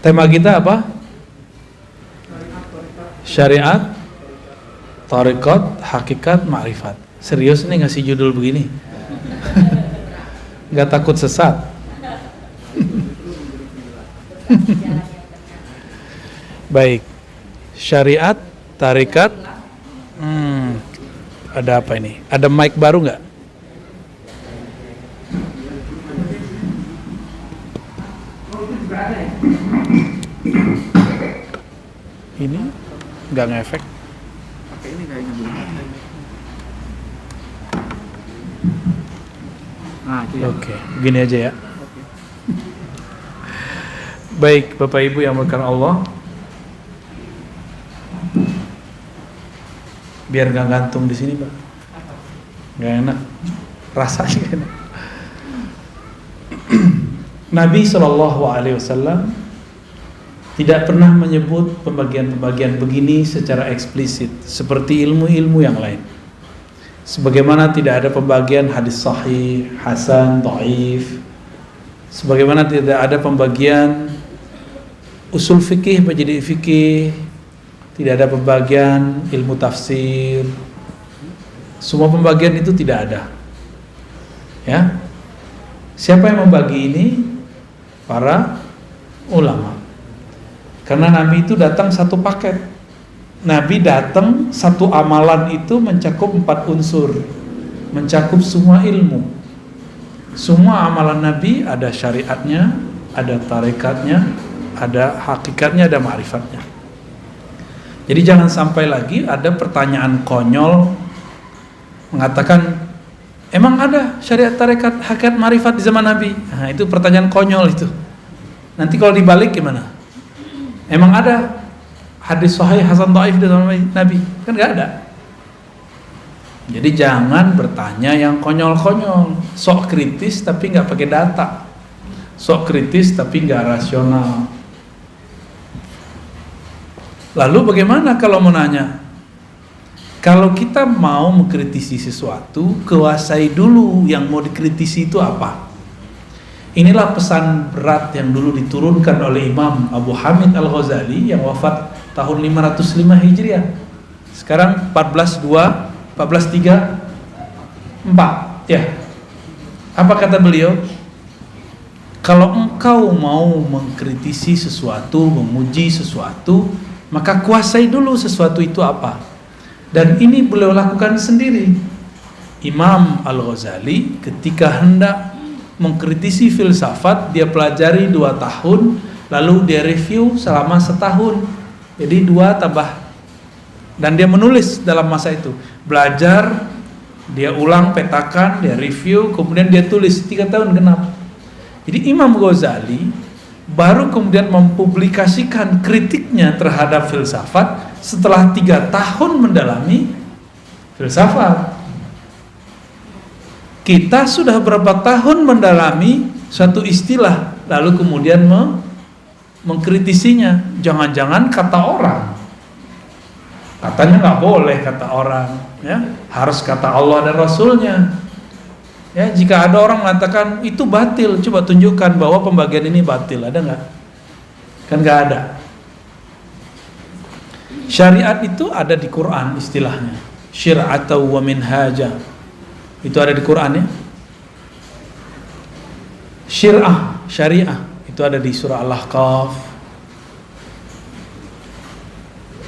Tema kita apa? Syariat, thariqat, hakikat, ma'rifat. Serius nih ngasih judul begini? Gak takut sesat? Baik, syariat, thariqat. Ada apa ini? Ada mic baru nggak? Ini nggak ngefek. Pakai ini kayaknya belum ada. Nah, itu ya. Oke, begini aja ya. Baik, Bapak Ibu yang berkahi Allah, biar nggak gantung di sini, Pak. Nggak enak, rasanya enak. Nabi SAW tidak pernah menyebut pembagian-pembagian begini secara eksplisit seperti ilmu-ilmu yang lain. Sebagaimana tidak ada pembagian hadis sahih, hasan, dhaif. Sebagaimana tidak ada pembagian usul fikih menjadi fikih, tidak ada pembagian ilmu tafsir. Semua pembagian itu tidak ada. Ya. Siapa yang membagi ini? Para ulama. Karena Nabi itu datang satu paket. Nabi datang satu amalan itu mencakup 4 unsur, mencakup semua ilmu. Semua amalan Nabi ada syariatnya, ada tarekatnya, ada hakikatnya, ada ma'rifatnya. Jadi jangan sampai lagi ada pertanyaan konyol mengatakan, emang ada syariat, tarekat, hakikat, ma'rifat di zaman Nabi? Nah, itu pertanyaan konyol itu. Nanti kalau dibalik gimana? Emang ada hadis sahih, hasan, dhaif di zaman Nabi? Kan nggak ada. Jadi jangan bertanya yang konyol-konyol, sok kritis tapi nggak pakai data, sok kritis tapi nggak rasional. Lalu bagaimana kalau mau nanya? Kalau kita mau mengkritisi sesuatu, kuasai dulu yang mau dikritisi itu apa. Inilah pesan berat yang dulu diturunkan oleh Imam Abu Hamid Al-Ghazali yang wafat tahun 505 Hijriah. Sekarang 1434 ya. Apa kata beliau? Kalau engkau mau mengkritisi sesuatu, memuji sesuatu, maka kuasai dulu sesuatu itu apa. Dan ini beliau lakukan sendiri. Imam Al-Ghazali ketika hendak mengkritisi filsafat, dia pelajari 2 tahun, lalu dia review selama 1 tahun. Jadi 2 tambah, dan dia menulis dalam masa itu. Belajar, dia ulang, petakan, dia review, kemudian dia tulis 3 tahun genap. Jadi Imam Ghazali baru kemudian mempublikasikan kritiknya terhadap filsafat setelah 3 tahun mendalami filsafat. Kita sudah berapa tahun mendalami suatu istilah, lalu kemudian mengkritisinya. Jangan-jangan kata orang, katanya nggak boleh kata orang, ya harus kata Allah dan Rasulnya. Ya, jika ada orang mengatakan itu batil, coba tunjukkan bahwa pembagian ini batil, ada nggak? Kan nggak ada. Syariat itu ada di Quran istilahnya, syir'atan wa minhaja. Itu ada di Quran ya. Syariah itu ada di surah Al-Ahqaf.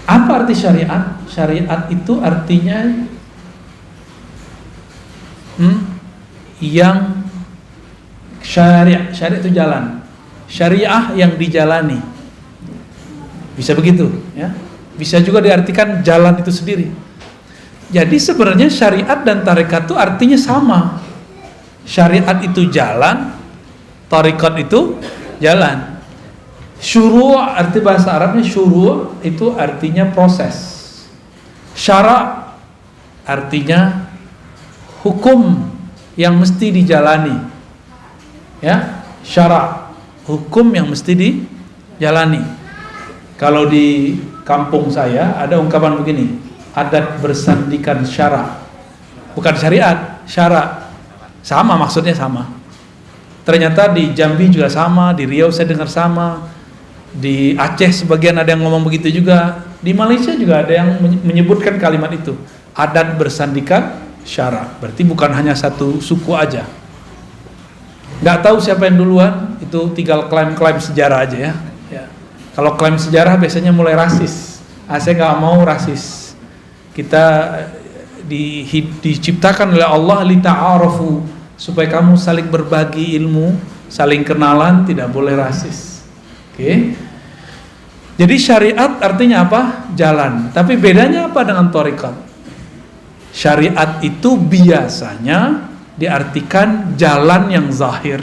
Apa arti syariat? Syariat itu artinya yang syariah itu jalan. Syariah yang dijalani. Bisa begitu ya. Bisa juga diartikan jalan itu sendiri. Jadi sebenarnya syariat dan tarekat itu artinya sama. Syariat itu jalan, tarekat itu jalan. Syuru' arti bahasa Arabnya syuru' itu artinya proses. Syara' artinya hukum yang mesti dijalani. Ya, syara' hukum yang mesti dijalani. Kalau di kampung saya ada ungkapan begini, adat bersandikan syara', bukan syariat, syara'. Sama, maksudnya sama. Ternyata di Jambi juga sama, di Riau saya dengar sama. Di Aceh sebagian ada yang ngomong begitu juga. Di Malaysia juga ada yang menyebutkan kalimat itu. Adat bersandikan syara. Berarti bukan hanya satu suku aja. Nggak tahu siapa yang duluan, itu tinggal klaim-klaim sejarah aja ya. Kalau klaim sejarah biasanya mulai rasis. Saya nggak mau rasis. Kita diciptakan oleh Allah lita'arafu, supaya kamu saling berbagi ilmu, saling kenalan, tidak boleh rasis. Oke. Jadi syariat artinya apa? Jalan. Tapi bedanya apa dengan thariqat? Syariat itu biasanya diartikan jalan yang zahir.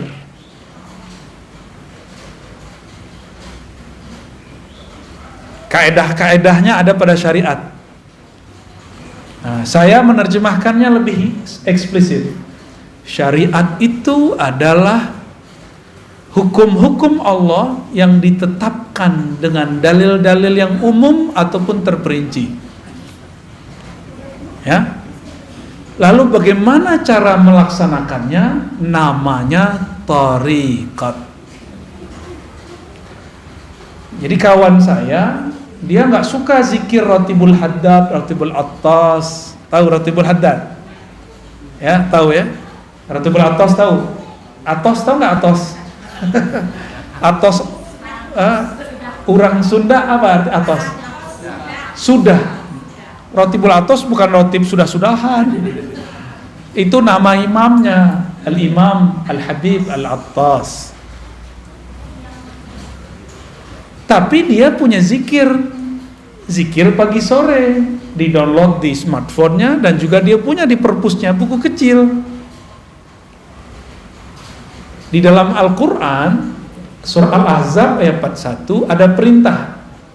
Kaedah-kaedahnya ada pada syariat. Nah, saya menerjemahkannya lebih eksplisit. Syariat itu adalah hukum-hukum Allah yang ditetapkan dengan dalil-dalil yang umum ataupun terperinci. Ya. Lalu bagaimana cara melaksanakannya? Namanya thariqat. Jadi kawan saya, dia nggak suka zikir Ratibul Haddad, Ratibul Attas. Tahu Ratibul Haddad? Ya, tahu ya? Ratibul Attas tahu? Atos tahu nggak Atos? Atos orang Sunda apa arti Atos? Sudah. Ratibul Atos bukan ratib sudah-sudahan. Itu nama imamnya, Al-Imam Al-Habib Al-Attas. Tapi dia punya zikir pagi sore, di-download di smartphone-nya, dan juga dia punya di perpusnya buku kecil. Di dalam Al-Quran surah Al-Ahzab ayat 41 ada perintah,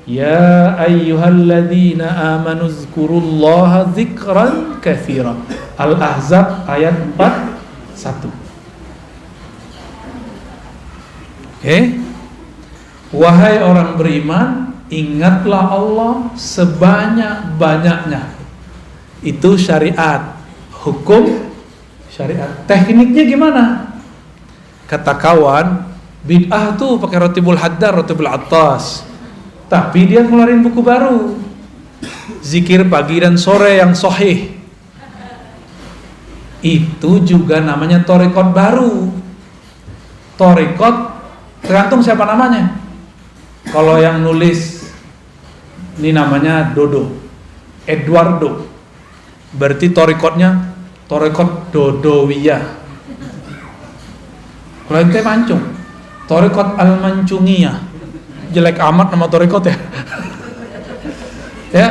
ya ayyuhalladzina amanu zkurullaha dzikran katsira. Al-Ahzab ayat 41. Oke. Wahai orang beriman, ingatlah Allah sebanyak-banyaknya. Itu syariat, hukum syariat. Tekniknya gimana? Kata kawan, bid'ah tuh pakai Ratibul Haddad, Ratibul Attas. Tapi dia ngeluarin buku baru, zikir pagi dan sore yang sahih. Itu juga namanya thariqat baru. Thariqat tergantung siapa namanya. Kalau yang nulis ini namanya Dodo, Eduardo, berarti thariqatnya thariqat Dodowiyah. Kalau ente mancung, thariqat Al-Mancungiyah. Jelek amat nama thariqat ya. Ya.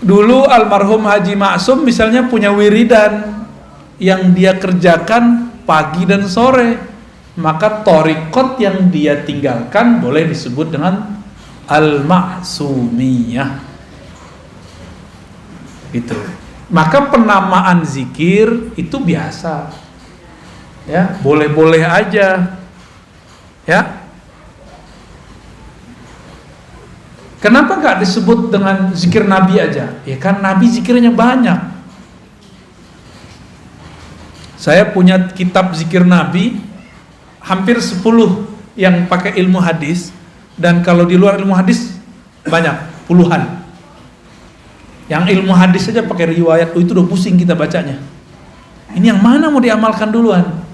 Dulu almarhum Haji Maksum misalnya punya wiridan yang dia kerjakan pagi dan sore. Maka thariqat yang dia tinggalkan boleh disebut dengan Al-Maksumiyah. Gitu. Maka penamaan zikir itu biasa. Ya, boleh-boleh aja. Ya. Kenapa enggak disebut dengan zikir Nabi aja? Ya kan Nabi zikirnya banyak. Saya punya kitab zikir Nabi hampir 10 yang pakai ilmu hadis, dan kalau di luar ilmu hadis banyak, puluhan. Yang ilmu hadis saja pakai riwayat, itu udah pusing kita bacanya. Ini yang mana mau diamalkan duluan?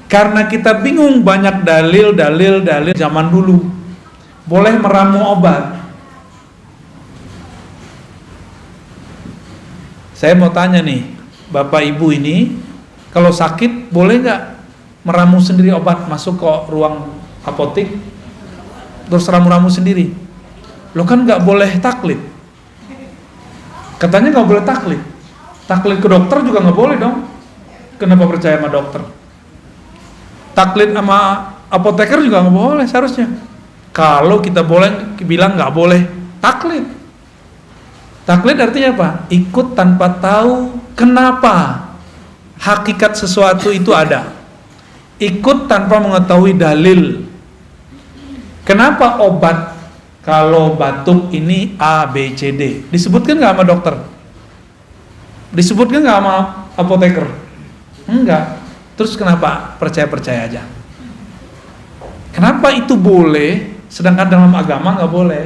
Karena kita bingung, banyak dalil zaman dulu. Boleh meramu obat. Saya mau tanya nih, Bapak Ibu ini, kalau sakit boleh nggak meramu sendiri obat, masuk ke ruang apotek terus ramu-ramu sendiri? Lo kan nggak boleh taklid, katanya nggak boleh taklid ke dokter juga nggak boleh dong. Kenapa percaya sama dokter? Taklid sama apoteker juga nggak boleh seharusnya. Kalau kita boleh bilang nggak boleh taklid. Taklid artinya apa? Ikut tanpa tahu kenapa hakikat sesuatu itu ada. Ikut tanpa mengetahui dalil. Kenapa obat kalau batuk ini A, B, C, D? Disebutkan nggak sama dokter? Disebutkan nggak sama apoteker? Enggak. Terus kenapa percaya-percaya aja? Kenapa itu boleh, sedangkan dalam agama nggak boleh?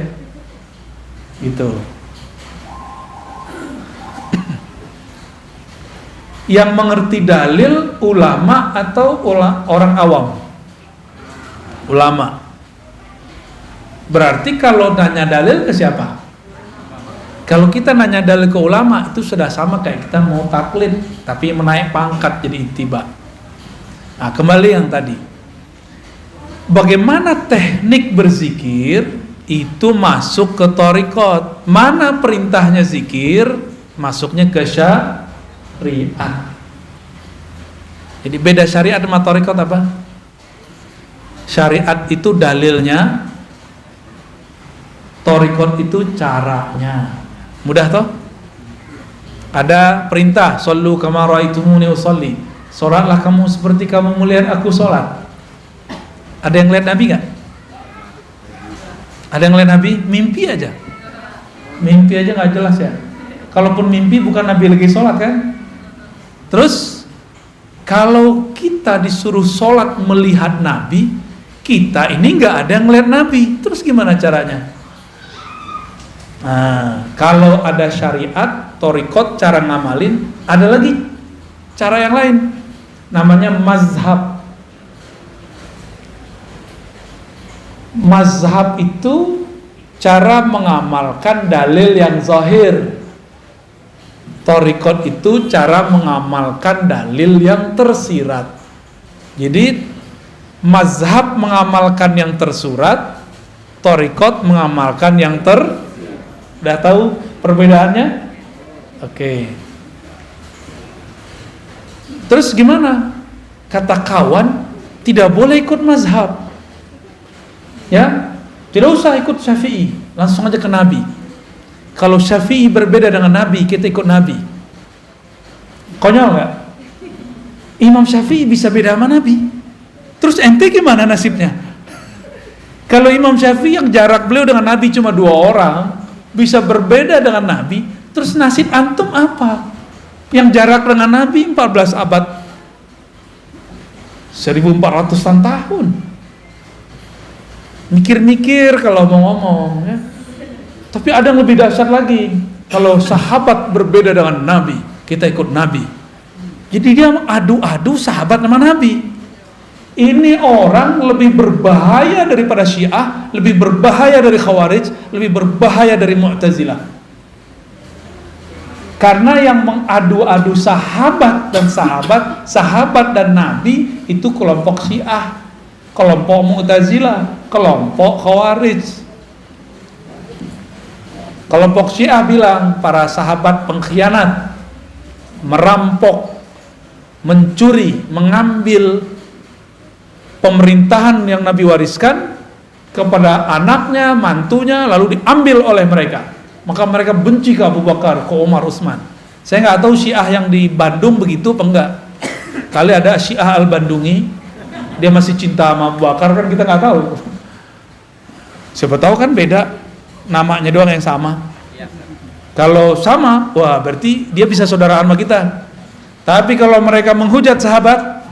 Gitu. Yang mengerti dalil ulama atau orang awam? Ulama. Berarti kalau nanya dalil ke siapa? Kalau kita nanya dalil ke ulama, itu sudah sama kayak kita mau taklid, tapi menaik pangkat jadi ittiba. Nah, kembali yang tadi. Bagaimana teknik berzikir itu masuk ke thariqat. Mana perintahnya zikir, masuknya ke syariat. Jadi beda syariat sama thariqat apa? Syariat itu dalilnya, thariqat itu caranya. Mudah toh? Ada perintah, shollu kama ra'aitumuni usolli. Salatlah kamu seperti kamu melihat aku salat. Ada yang lihat Nabi nggak? Ada yang lihat Nabi? Mimpi aja. Mimpi aja nggak jelas ya. Kalaupun mimpi bukan Nabi lagi sholat kan? Terus kalau kita disuruh sholat melihat Nabi, kita ini nggak ada yang lihat Nabi. Terus gimana caranya? Nah, kalau ada syariat, thariqat, cara ngamalin, ada lagi cara yang lain. Namanya mazhab. Mazhab itu cara mengamalkan dalil yang zahir. Thariqat itu cara mengamalkan dalil yang tersirat. Jadi mazhab mengamalkan yang tersurat, thariqat mengamalkan yang Udah tahu perbedaannya? Oke. Terus gimana? Kata kawan, tidak boleh ikut mazhab. Ya, tidak usah ikut Syafi'i, langsung aja ke Nabi. Kalau Syafi'i berbeda dengan Nabi, kita ikut Nabi. Konyol nggak? Imam Syafi'i bisa beda sama Nabi. Terus ente gimana nasibnya? Kalau Imam Syafi'i yang jarak beliau dengan Nabi cuma 2 orang, bisa berbeda dengan Nabi, terus nasib antum apa? Yang jarak dengan Nabi 14 abad, 1400-an tahun. Mikir-mikir kalau mau ngomong ya. Tapi ada yang lebih dahsyat lagi. Kalau sahabat berbeda dengan Nabi, kita ikut Nabi. Jadi dia adu-adu sahabat sama Nabi. Ini orang lebih berbahaya daripada Syiah, lebih berbahaya dari Khawarij, lebih berbahaya dari Mu'tazilah. Karena yang mengadu-adu sahabat dan Nabi itu kelompok Syiah, kelompok Mu'tazilah, kelompok Khawarij. Kelompok Syiah bilang para sahabat pengkhianat, merampok, mencuri, mengambil pemerintahan yang Nabi wariskan kepada anaknya, mantunya, lalu diambil oleh mereka. Maka mereka benci ke Abu Bakar, ke Umar, Utsman. Saya nggak tahu Syiah yang di Bandung begitu apa enggak. Kali ada Syiah Al-Bandungi, dia masih cinta sama Abu Bakar, kan kita nggak tahu. Siapa tahu kan beda, namanya doang yang sama. Kalau sama, wah berarti dia bisa saudaraan sama kita. Tapi kalau mereka menghujat sahabat,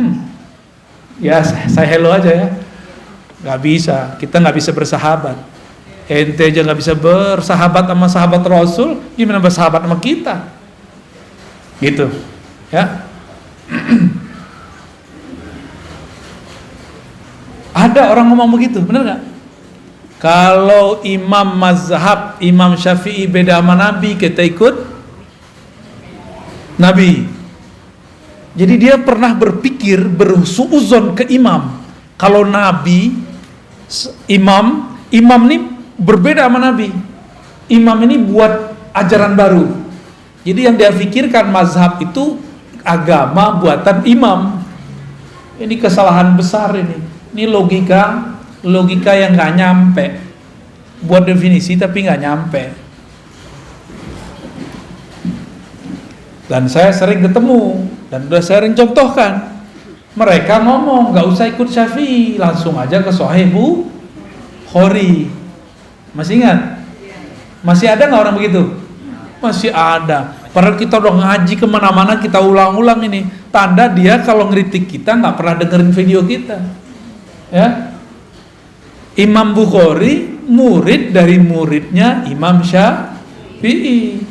ya saya hello aja ya. Nggak bisa, kita nggak bisa bersahabat. Ente aja nggak bisa bersahabat sama sahabat Rasul, gimana bersahabat sama kita? Gitu, ya. Ada orang ngomong begitu, bener nggak? Kalau imam mazhab, Imam Syafi'i beda sama Nabi, kita ikut Nabi. Jadi dia pernah berpikir, bersuuzon ke imam. Kalau Nabi, imam ini berbeda sama Nabi. Imam ini buat ajaran baru. Jadi yang dia pikirkan mazhab itu agama buatan imam. Ini kesalahan besar ini. Ini logika yang nggak nyampe. Buat definisi tapi nggak nyampe. Dan saya sering ketemu dan udah sering contohkan. Mereka ngomong nggak usah ikut Syafi'i, langsung aja ke Sahih Bukhari. Masih ingat? Masih ada nggak orang begitu? Masih ada. Padahal kita udah ngaji kemana-mana, kita ulang-ulang ini. Tanda dia kalau ngeritik kita nggak pernah dengerin video kita. Ya, Imam Bukhari murid dari muridnya Imam Syafi'i.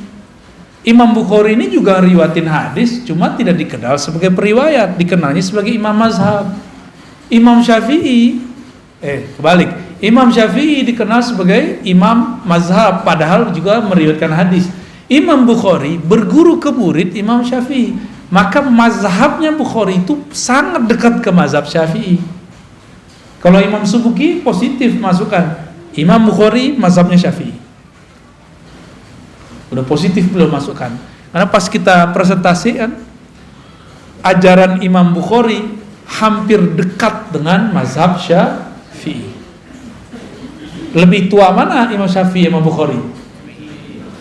Imam Bukhari ini juga riwayatin hadis, cuma tidak dikenal sebagai periwayat, dikenalnya sebagai imam mazhab. Imam Syafi'i, kebalik. Imam Syafi'i dikenal sebagai imam mazhab, padahal juga meriwayatkan hadis. Imam Bukhari berguru ke murid Imam Syafi'i, maka mazhabnya Bukhari itu sangat dekat ke mazhab Syafi'i. Kalau Imam Subuki positif masukkan, Imam Bukhari mazhabnya Syafi'i. Udah positif belum masukkan. Karena pas kita presentasi kan, ajaran Imam Bukhari hampir dekat dengan mazhab Syafi'i. Lebih tua mana Imam Syafi'i, Imam Bukhari?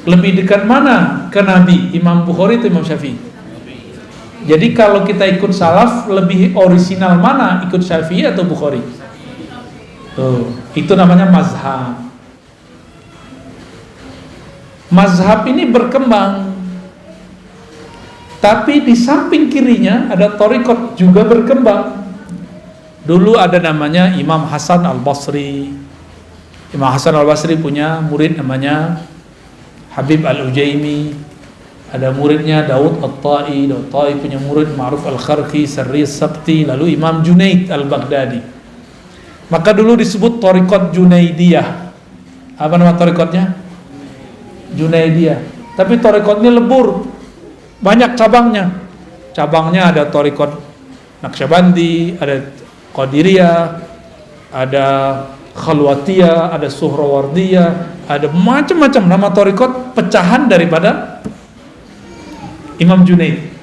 Lebih dekat mana ke Nabi, Imam Bukhari atau Imam Syafi'i? Jadi kalau kita ikut salaf, lebih orisinal mana, ikut Syafi'i atau Bukhari? Tuh, itu namanya mazhab. Mazhab ini berkembang, tapi di samping kirinya ada thariqat juga berkembang. Dulu ada namanya Imam Hasan Al-Basri. Imam Hasan Al-Basri punya murid namanya Habib Al-Ujaimi. Ada muridnya Daud At-Tai. Daud At-Tai punya murid Ma'ruf Al-Kharqi, Sarri Sabti. Lalu Imam Junaid Al-Baghdadi. Maka dulu disebut thariqat Junaidiyah. Apa nama thariqatnya? Junaidiyah. Tapi thariqatnya lebur, banyak cabangnya. Cabangnya ada thariqat Naqsyabandi, ada Qadiriyah, ada Khalwatiyah, ada Suhrawardiyah, ada macam-macam nama thariqat, pecahan daripada Imam Junaid.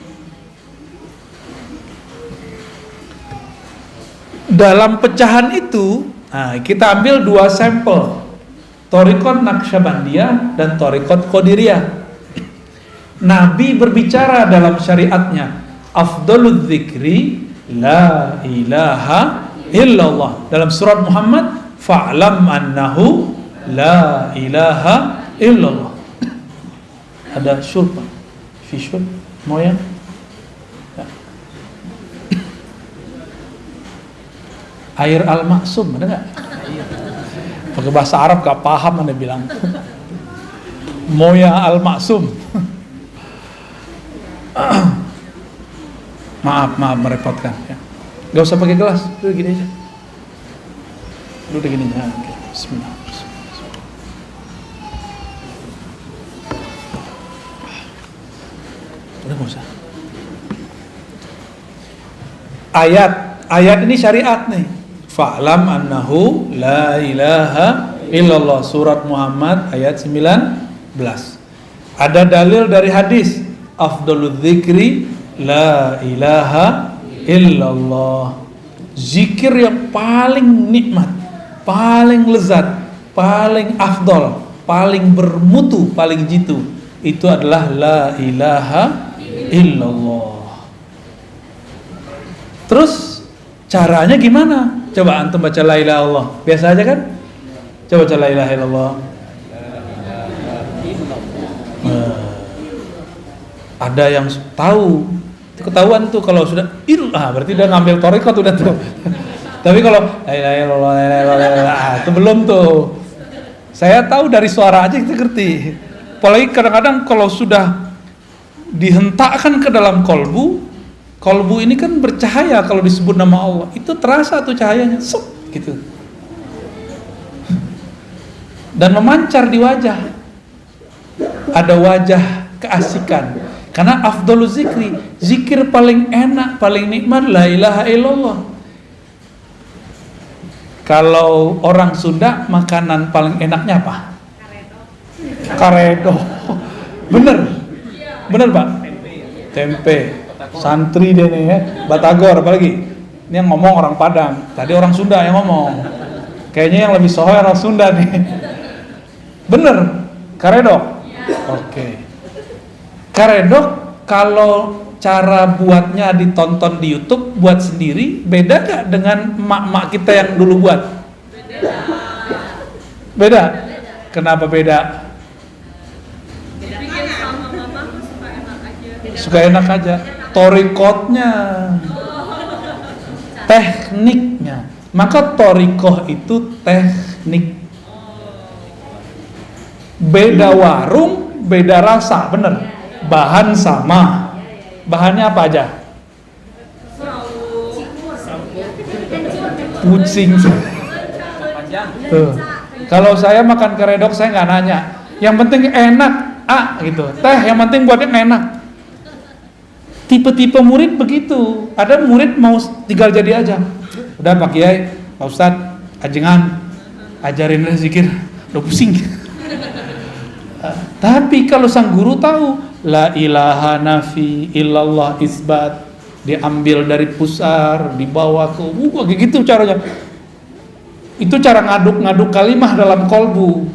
Dalam pecahan itu, kita ambil dua sampel, thariqat Naqsyabandiyah dan thariqat Qadiriyah. Nabi berbicara dalam syariatnya, afdaludz dzikri la ilaha illallah. Dalam surat Muhammad, fa'lam annahu la ilaha illallah. Ada syurba, fi syurb, mau ya? Air al-maksum, ada nggak? Pakai bahasa Arab gak paham, Anda bilang Moya al-maksum. Maaf merepotkan ya. Gak usah pakai gelas, duduk gini aja. Duduk gini aja. Oke. Bismillah. Udah gak usah. Ayat ini syariat nih. Fa'lam annahu la ilaha illallah, surat Muhammad ayat 19. Ada dalil dari hadis, afdaludz dzikri la ilaha illallah. Zikir yang paling nikmat, paling lezat, paling afdal, paling bermutu, paling jitu, itu adalah la ilaha illallah. Terus caranya gimana? Coba antum baca la ilaha illallah. Biasa aja kan? Coba baca la ilaha illallah. Ada yang tahu. Ketahuan tuh kalau sudah berarti udah ngambil thariqat udah tuh. Tapi kalau la ilaha illallah, itu belum tuh. Saya tahu dari suara aja kita ngerti. Apalagi kadang-kadang kalau sudah dihentakkan ke dalam kolbu ini kan bercahaya kalau disebut nama Allah. Itu terasa tuh cahayanya, gitu. Dan memancar di wajah. Ada wajah keasikan. Karena afdaluz zikri, zikir paling enak, paling nikmat la ilaha illallah. Kalau orang Sunda, makanan paling enaknya apa? Karedo. Bener Pak? Tempe. Santri deh nih ya, Batagor apalagi. Ini yang ngomong orang Padang. Tadi orang Sunda yang ngomong. Kayaknya yang lebih sohor orang Sunda nih. Bener, karedok. Oke. Karedok kalau cara buatnya ditonton di YouTube, buat sendiri, beda gak dengan emak-emak kita yang dulu buat? Beda. Kenapa beda? Suka enak aja. Thariqatnya, tekniknya. Maka thariqah itu teknik. Beda warung, beda rasa, bener. Bahan sama. Bahannya apa aja? Pusing. Tuh. Kalau saya makan keredok saya nggak nanya. Yang penting enak, gitu. Teh yang penting buatnya enak. Tipe-tipe murid begitu. Ada murid mau tinggal jadi aja. Udah Pak Kiai, Pak Ustadz, ajengan, ajarin zikir. Udah pusing. Tapi kalau sang guru tahu, la ilaha nafi illallah isbat, diambil dari pusar, dibawa ke kayak gitu caranya. Itu cara ngaduk kalimah dalam kolbu.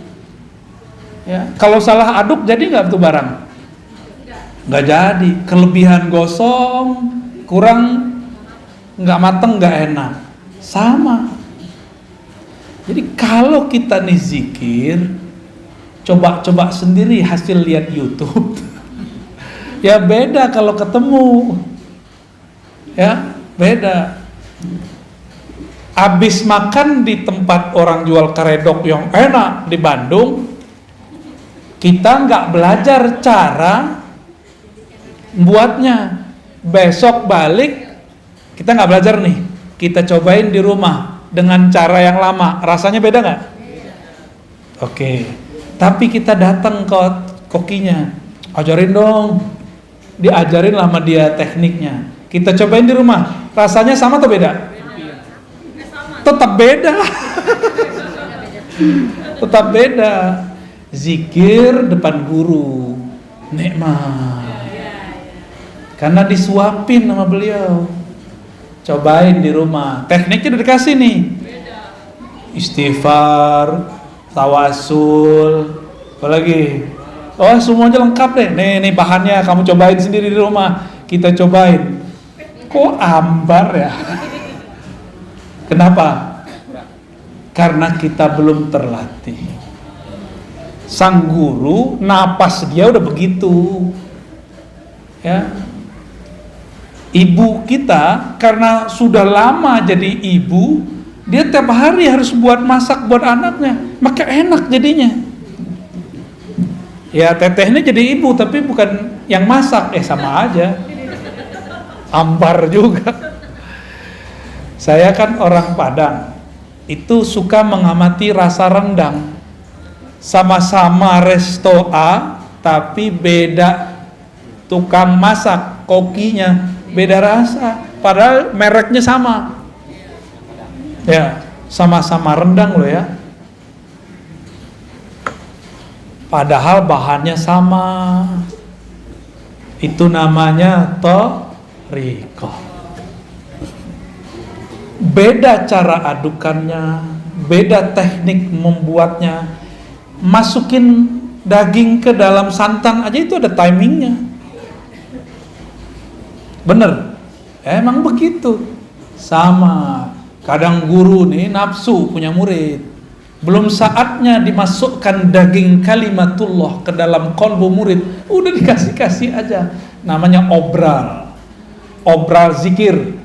Ya, kalau salah aduk jadi nggak tuh barang? Nggak jadi. Kelebihan gosong, kurang nggak mateng, nggak enak. Sama. Jadi kalau kita nih zikir, coba sendiri hasil lihat YouTube. Ya beda kalau ketemu. Ya beda. Abis makan di tempat orang jual karedok yang enak di Bandung, kita nggak belajar cara buatnya. Besok balik kita nggak belajar nih, kita cobain di rumah dengan cara yang lama. Rasanya beda nggak? Oke. Tapi kita datang ke kokinya, ajarin dong, diajarin sama dia tekniknya. Kita cobain di rumah, rasanya sama atau beda? Tetap beda. Tetap beda. Zikir depan guru nikmat, karena disuapin sama beliau. Cobain di rumah, tekniknya udah dikasih nih. Istighfar, tawasul, apalagi? Oh semuanya lengkap deh. Nih bahannya kamu cobain sendiri di rumah. Kita cobain. Kok ambar ya? Kenapa? Karena kita belum terlatih. Sang guru napas dia udah begitu. Ya. Ibu kita karena sudah lama jadi ibu, dia tiap hari harus buat masak buat anaknya, maka enak jadinya. Ya tetehnya jadi ibu tapi bukan yang masak, sama aja. Ambar juga. Saya kan orang Padang, itu suka mengamati rasa rendang. Sama-sama resto A, tapi beda tukang masak, kokinya beda rasa. Padahal mereknya sama. Ya, sama-sama rendang loh ya. Padahal bahannya sama. Itu namanya thariqah. Beda cara adukannya, beda teknik membuatnya. Masukin daging ke dalam santan aja itu ada timingnya. Bener? Emang begitu. Sama. Kadang guru nih nafsu punya murid, belum saatnya dimasukkan daging kalimatullah ke dalam kolbu murid, udah dikasih aja. Namanya obral zikir.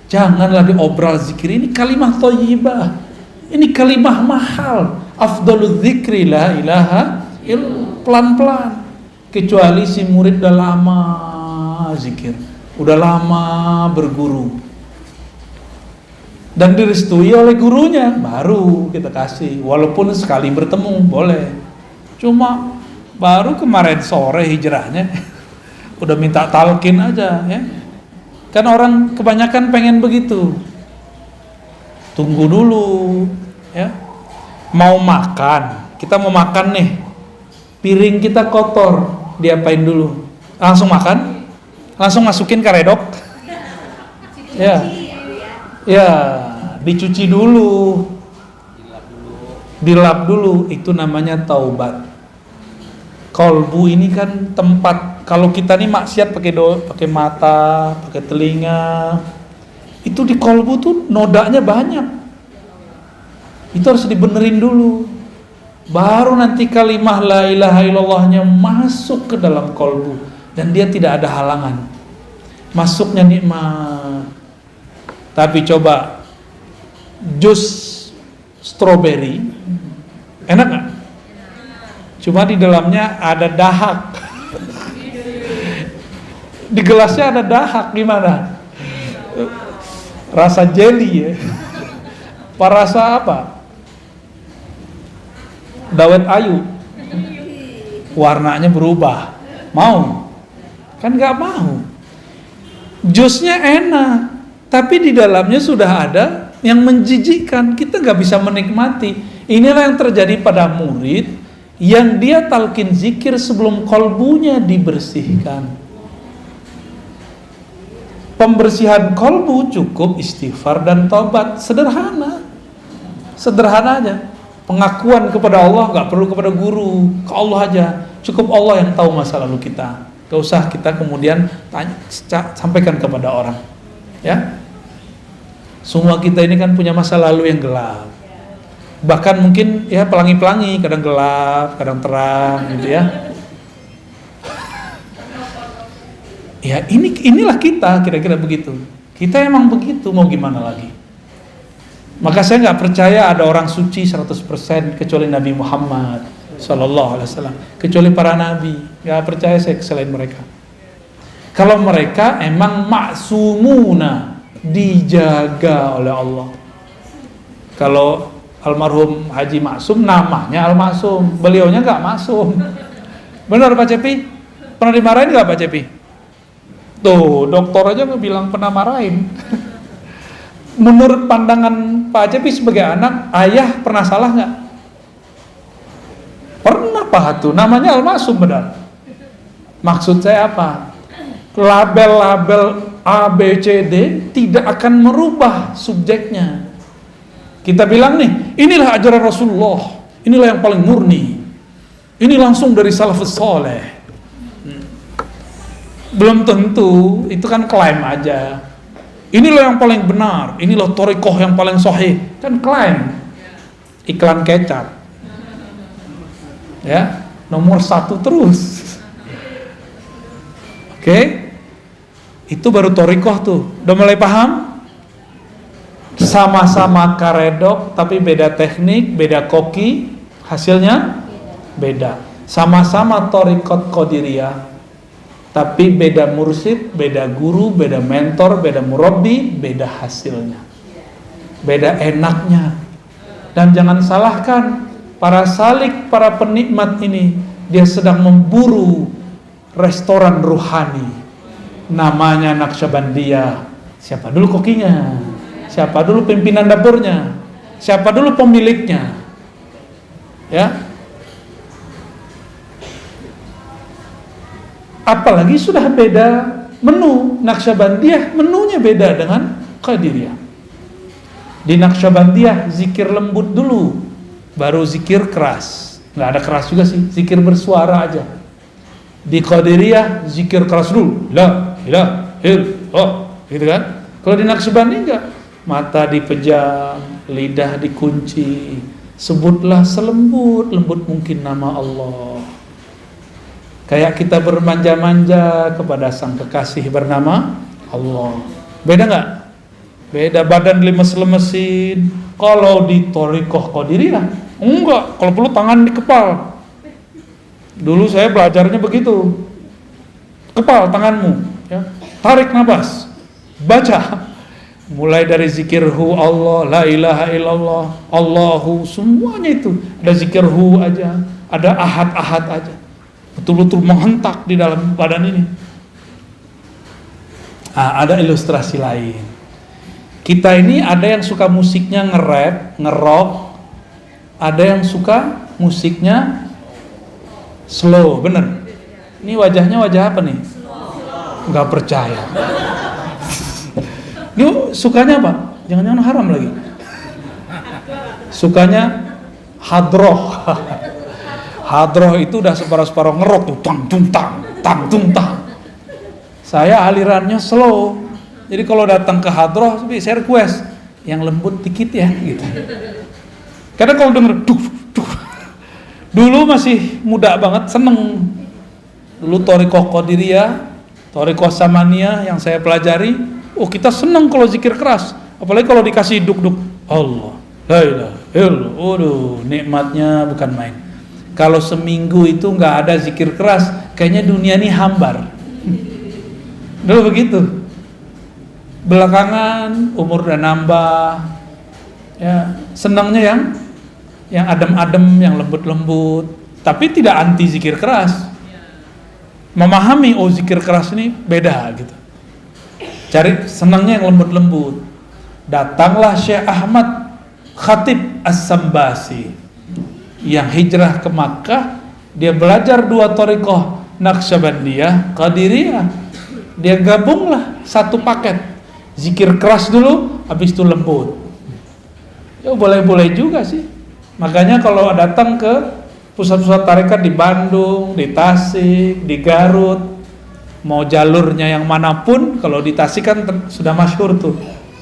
Janganlah diobral zikir. Ini kalimah thayyibah, ini kalimah mahal. Afdalul zikri la ilaha illallah. Pelan-pelan. Kecuali si murid udah lama zikir, udah lama berguru dan direstui oleh gurunya, baru kita kasih. Walaupun sekali bertemu boleh. Cuma baru kemarin sore hijrahnya udah minta talqin aja ya. Kan orang kebanyakan pengen begitu. Tunggu dulu ya. Mau makan, kita mau makan nih, piring kita kotor, diapain dulu? Langsung makan? Langsung masukin karedok? Ya. Ya, dicuci dulu. Dilap dulu, itu namanya taubat. Kolbu ini kan tempat, kalau kita nih maksiat pakai mata, pakai telinga, itu di kolbu tuh nodanya banyak. Itu harus dibenerin dulu. Baru nanti kalimah la ilaha illallahnya masuk ke dalam kolbu dan dia tidak ada halangan. Masuknya nikmat. Tapi coba jus stroberi, enak nggak? Cuma di dalamnya ada dahak. Di gelasnya ada dahak, gimana? Rasa jelly ya? Rasa apa? Dawet ayu. Warnanya berubah. Mau? Kan nggak mau. Jusnya enak, tapi di dalamnya sudah ada yang menjijikkan. Kita nggak bisa menikmati. Inilah yang terjadi pada murid yang dia talqin zikir sebelum kolbunya dibersihkan. Pembersihan kolbu cukup istighfar dan taubat, sederhana aja. Pengakuan kepada Allah nggak perlu kepada guru, ke Allah aja. Cukup Allah yang tahu masa lalu kita. Gak usah kita kemudian sampaikan kepada orang. Ya, semua kita ini kan punya masa lalu yang gelap. Bahkan mungkin ya pelangi-pelangi, kadang gelap, kadang terang, gitu ya. Ya inilah kita, kira-kira begitu. Kita emang begitu, mau gimana lagi? Maka saya nggak percaya ada orang suci 100% kecuali Nabi Muhammad Sallallahu Alaihi Wasallam, kecuali para nabi. Nggak percaya saya selain mereka. Kalau mereka emang maksumuna, dijaga oleh Allah. Kalau almarhum Haji Maksum namanya Al-Maksum, beliaunya nggak maksum. Benar Pak Cepi? Pernah dimarahin nggak Pak Cepi? Tuh, dokter aja bilang pernah marahin. Menurut pandangan Pak Cepi sebagai anak, ayah pernah salah nggak? Pernah Pak tuh, namanya Al-Maksum benar. Maksud saya apa? Label-label A, B, C, D tidak akan merubah subjeknya. Kita bilang nih, inilah ajaran Rasulullah, inilah yang paling murni, ini langsung dari salafus soleh. Belum tentu, itu kan klaim aja. Inilah yang paling benar, inilah thariqah yang paling sahih, kan klaim. Iklan kecap. Ya, nomor 1 terus. Oke? Itu baru thariqah tuh. Udah mulai paham? Sama-sama karedok tapi beda teknik, beda koki, hasilnya beda. Sama-sama thariqat qadiriyah tapi beda mursyid, beda guru, beda mentor, beda murabbi, beda hasilnya, beda enaknya. Dan jangan salahkan para salik, para penikmat ini, dia sedang memburu restoran ruhani, namanya Naqsyabandiyah. Siapa dulu kokinya? Siapa dulu pimpinan dapurnya? Siapa dulu pemiliknya? Ya. Apalagi sudah beda menu. Naqsyabandiyah menunya beda dengan Qadiriyah. Di Naqsyabandiyah zikir lembut dulu, baru zikir keras. Nggak ada keras juga sih, zikir bersuara aja. Di Qadiriyah zikir keras dulu, la ilaha illallah, gitu kan? Kalau di Naqsyabandiyah enggak, mata dipejam, lidah dikunci, sebutlah selembut-lembut mungkin nama Allah. Kayak kita bermanja-manja kepada sang kekasih bernama Allah. Beda nggak? Beda, badan lemes-lemesin. Kalau di thariqah qadiriyah enggak, kalau perlu tangan di kepal. Dulu saya belajarnya begitu. Kepal tanganmu, ya. Tarik nafas. Baca. Mulai dari zikirhu Allah, la ilaha illallah, Allahu, semuanya itu. Ada zikirhu aja, ada ahad-ahad aja. Betul-betul menghentak di dalam badan ini. Ada ilustrasi lain. Kita ini ada yang suka musiknya nge-rap, nge-rock, ada yang suka musiknya slow, bener. Ini wajahnya wajah apa nih? Nggak percaya. Ini sukanya apa? Jangan-jangan haram lagi. Sukanya hadroh. Hadroh itu udah separuh-separuh ngerok tuh, tang tung tang. Saya alirannya slow. Jadi kalau datang ke hadroh, saya request yang lembut dikit ya, gitu. Karena kalau denger duh. Dulu masih muda banget, seneng. Dulu thariqah qadiriyah, thariqah samaniyah yang saya pelajari, kita seneng kalau zikir keras. Apalagi kalau dikasih duk-duk. Allah, la ilaha illallah. Waduh, nikmatnya bukan main. Kalau seminggu itu nggak ada zikir keras, kayaknya dunia ini hambar. Dulu begitu. Belakangan umur udah nambah, ya senangnya yang adem-adem, yang lembut-lembut, tapi tidak anti zikir keras. Memahami zikir keras ini beda gitu. Cari senangnya yang lembut-lembut. Datanglah Syekh Ahmad Khatib As-Sambasi yang hijrah ke Makkah. Dia belajar 2 thariqah, Naqsyabandiyah, Qadiriyah. Dia gabunglah satu paket. Zikir keras dulu, habis itu lembut. Ya boleh-boleh juga sih. Makanya kalau datang ke pusat-pusat tarekat di Bandung, di Tasik, di Garut, mau jalurnya yang manapun, kalau di Tasik kan sudah masyhur tuh,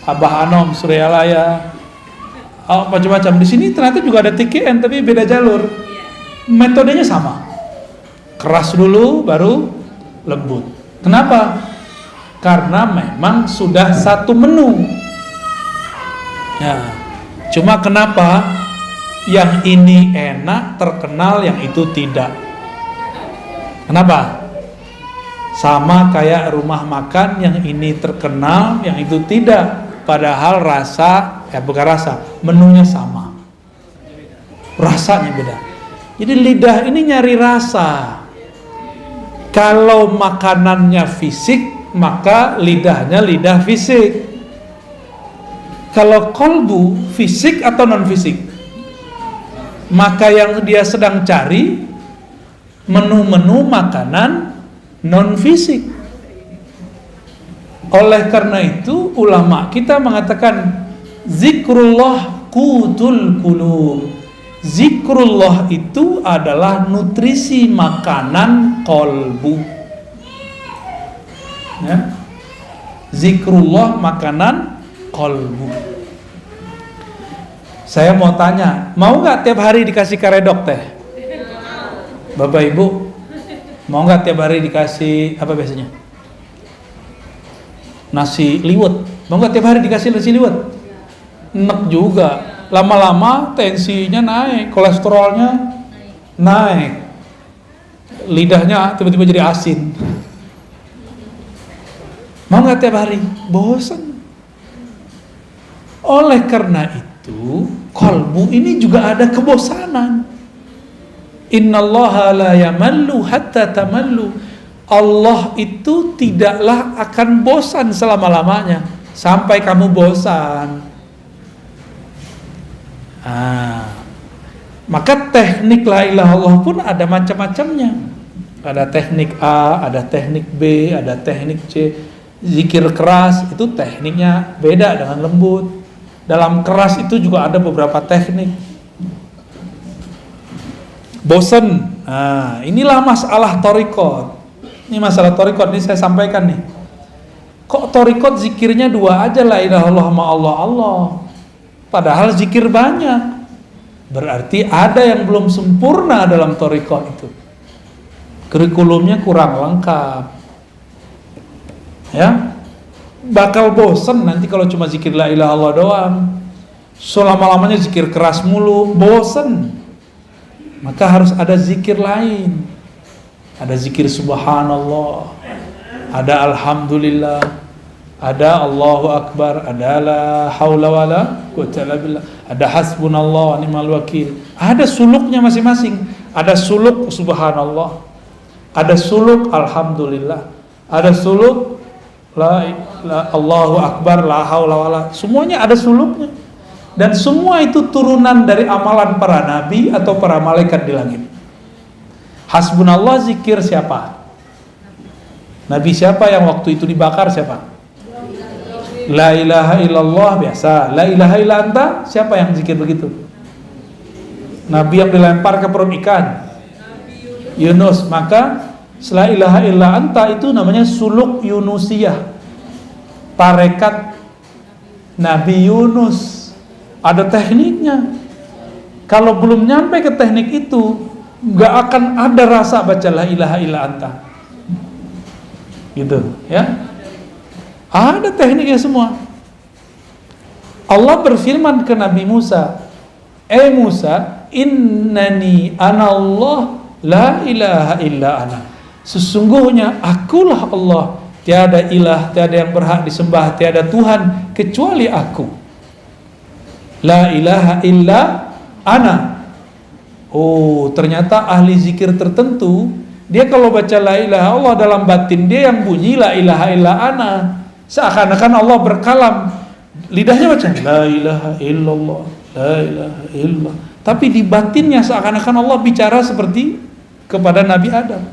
Abah Anom, Suryalaya, macam-macam. Di sini ternyata juga ada TKN tapi beda jalur. Metodenya sama. Keras dulu, baru lembut. Kenapa? Karena memang sudah satu menu. Ya. Cuma kenapa yang ini enak, terkenal, yang itu tidak? Kenapa? Sama kayak rumah makan, yang ini terkenal, yang itu tidak. Padahal bukan rasa, menunya sama. Rasanya beda. Jadi lidah ini nyari rasa. Kalau makanannya fisik, maka lidahnya lidah fisik. Kalau kolbu fisik atau non fisik, maka yang dia sedang cari menu-menu makanan non fisik. Oleh karena itu ulama kita mengatakan zikrullah qutul qulub. Zikrullah itu adalah nutrisi makanan kolbu. Ya. Zikrullah makanan kolbu. Saya mau tanya, mau nggak tiap hari dikasih karedok teh? Bapak Ibu, mau nggak tiap hari dikasih apa biasanya? Nasi liwet. Mau nggak tiap hari dikasih nasi liwet? Enak juga. Lama-lama tensinya naik, kolesterolnya naik, lidahnya tiba-tiba jadi asin. Mau nggak tiap hari? Bosan. Oleh karena itu, kolbu ini juga ada kebosanan. Innallaha la yamallu hatta tamallu. Allah itu tidaklah akan bosan selama-lamanya sampai kamu bosan. Maka teknik la ilaha illallah pun ada macam-macamnya. Ada teknik A, ada teknik B, ada teknik C. Zikir keras itu tekniknya beda dengan lembut. Dalam keras itu juga ada beberapa teknik. Bosen. Inilah masalah thariqat. Ini masalah thariqat, ini saya sampaikan nih. Kok thariqat zikirnya 2 aja, la ilaha illallah ma Allah. Padahal zikir banyak. Berarti ada yang belum sempurna dalam thariqat itu. Kurikulumnya kurang lengkap. Ya. Bakal bosen nanti kalau cuma zikir la ilaha illallah doang. Selama-lamanya zikir keras mulu, bosen. Maka harus ada zikir lain. Ada zikir subhanallah, ada alhamdulillah, ada Allahu akbar, ada la haula wala quwwata illa billah, ada hasbunallah wa ni'mal wakil. Ada suluknya masing-masing. Ada suluk subhanallah, ada suluk alhamdulillah, ada suluk Allahu akbar, la haula wala. Semuanya ada suluknya. Dan semua itu turunan dari amalan para nabi atau para malaikat di langit. Hasbunallah zikir siapa? Nabi siapa yang waktu itu dibakar siapa? La ilaha illallah biasa. La ilaha illa anta, siapa yang zikir begitu? Nabi yang dilempar ke perut ikan, Yunus. Maka la ilaha illa anta itu namanya suluk Yunusiyah, tarekat Nabi Yunus. Ada tekniknya. Kalau belum nyampe ke teknik itu, nggak akan ada rasa baca la ilaha illa anta. Gitu, ya. Ada tekniknya semua. Allah berfirman ke Nabi Musa, Musa, innani anallah la ilaha illa ana. Sesungguhnya akulah Allah, tiada ilah, tiada yang berhak disembah, tiada Tuhan kecuali aku. La ilaha illa ana. Oh, ternyata ahli zikir tertentu, dia kalau baca la ilaha Allah, dalam batin dia yang bunyi la ilaha illa ana. Seakan-akan Allah berkalam, lidahnya baca la ilaha illallah, la ilaha illallah, tapi di batinnya seakan-akan Allah bicara seperti kepada Nabi Adam.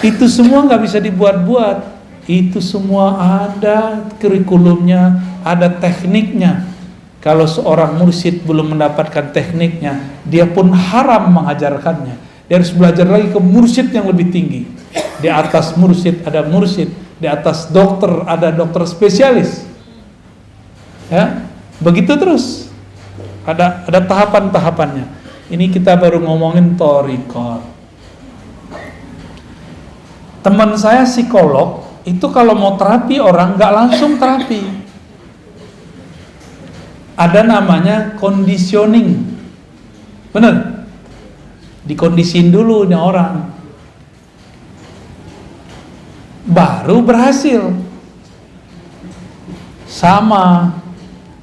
Itu semua nggak bisa dibuat-buat. Itu semua ada kurikulumnya, ada tekniknya. Kalau seorang mursyid belum mendapatkan tekniknya, dia pun haram mengajarkannya. Dia harus belajar lagi ke mursyid yang lebih tinggi. Di atas mursyid ada mursyid, di atas dokter ada dokter spesialis. Ya, begitu terus. Ada tahapan-tahapannya. Ini kita baru ngomongin thariqah. Teman saya psikolog itu kalau mau terapi orang nggak langsung terapi. Ada namanya conditioning, bener? Dikondisin dulu nih orang, baru berhasil. Sama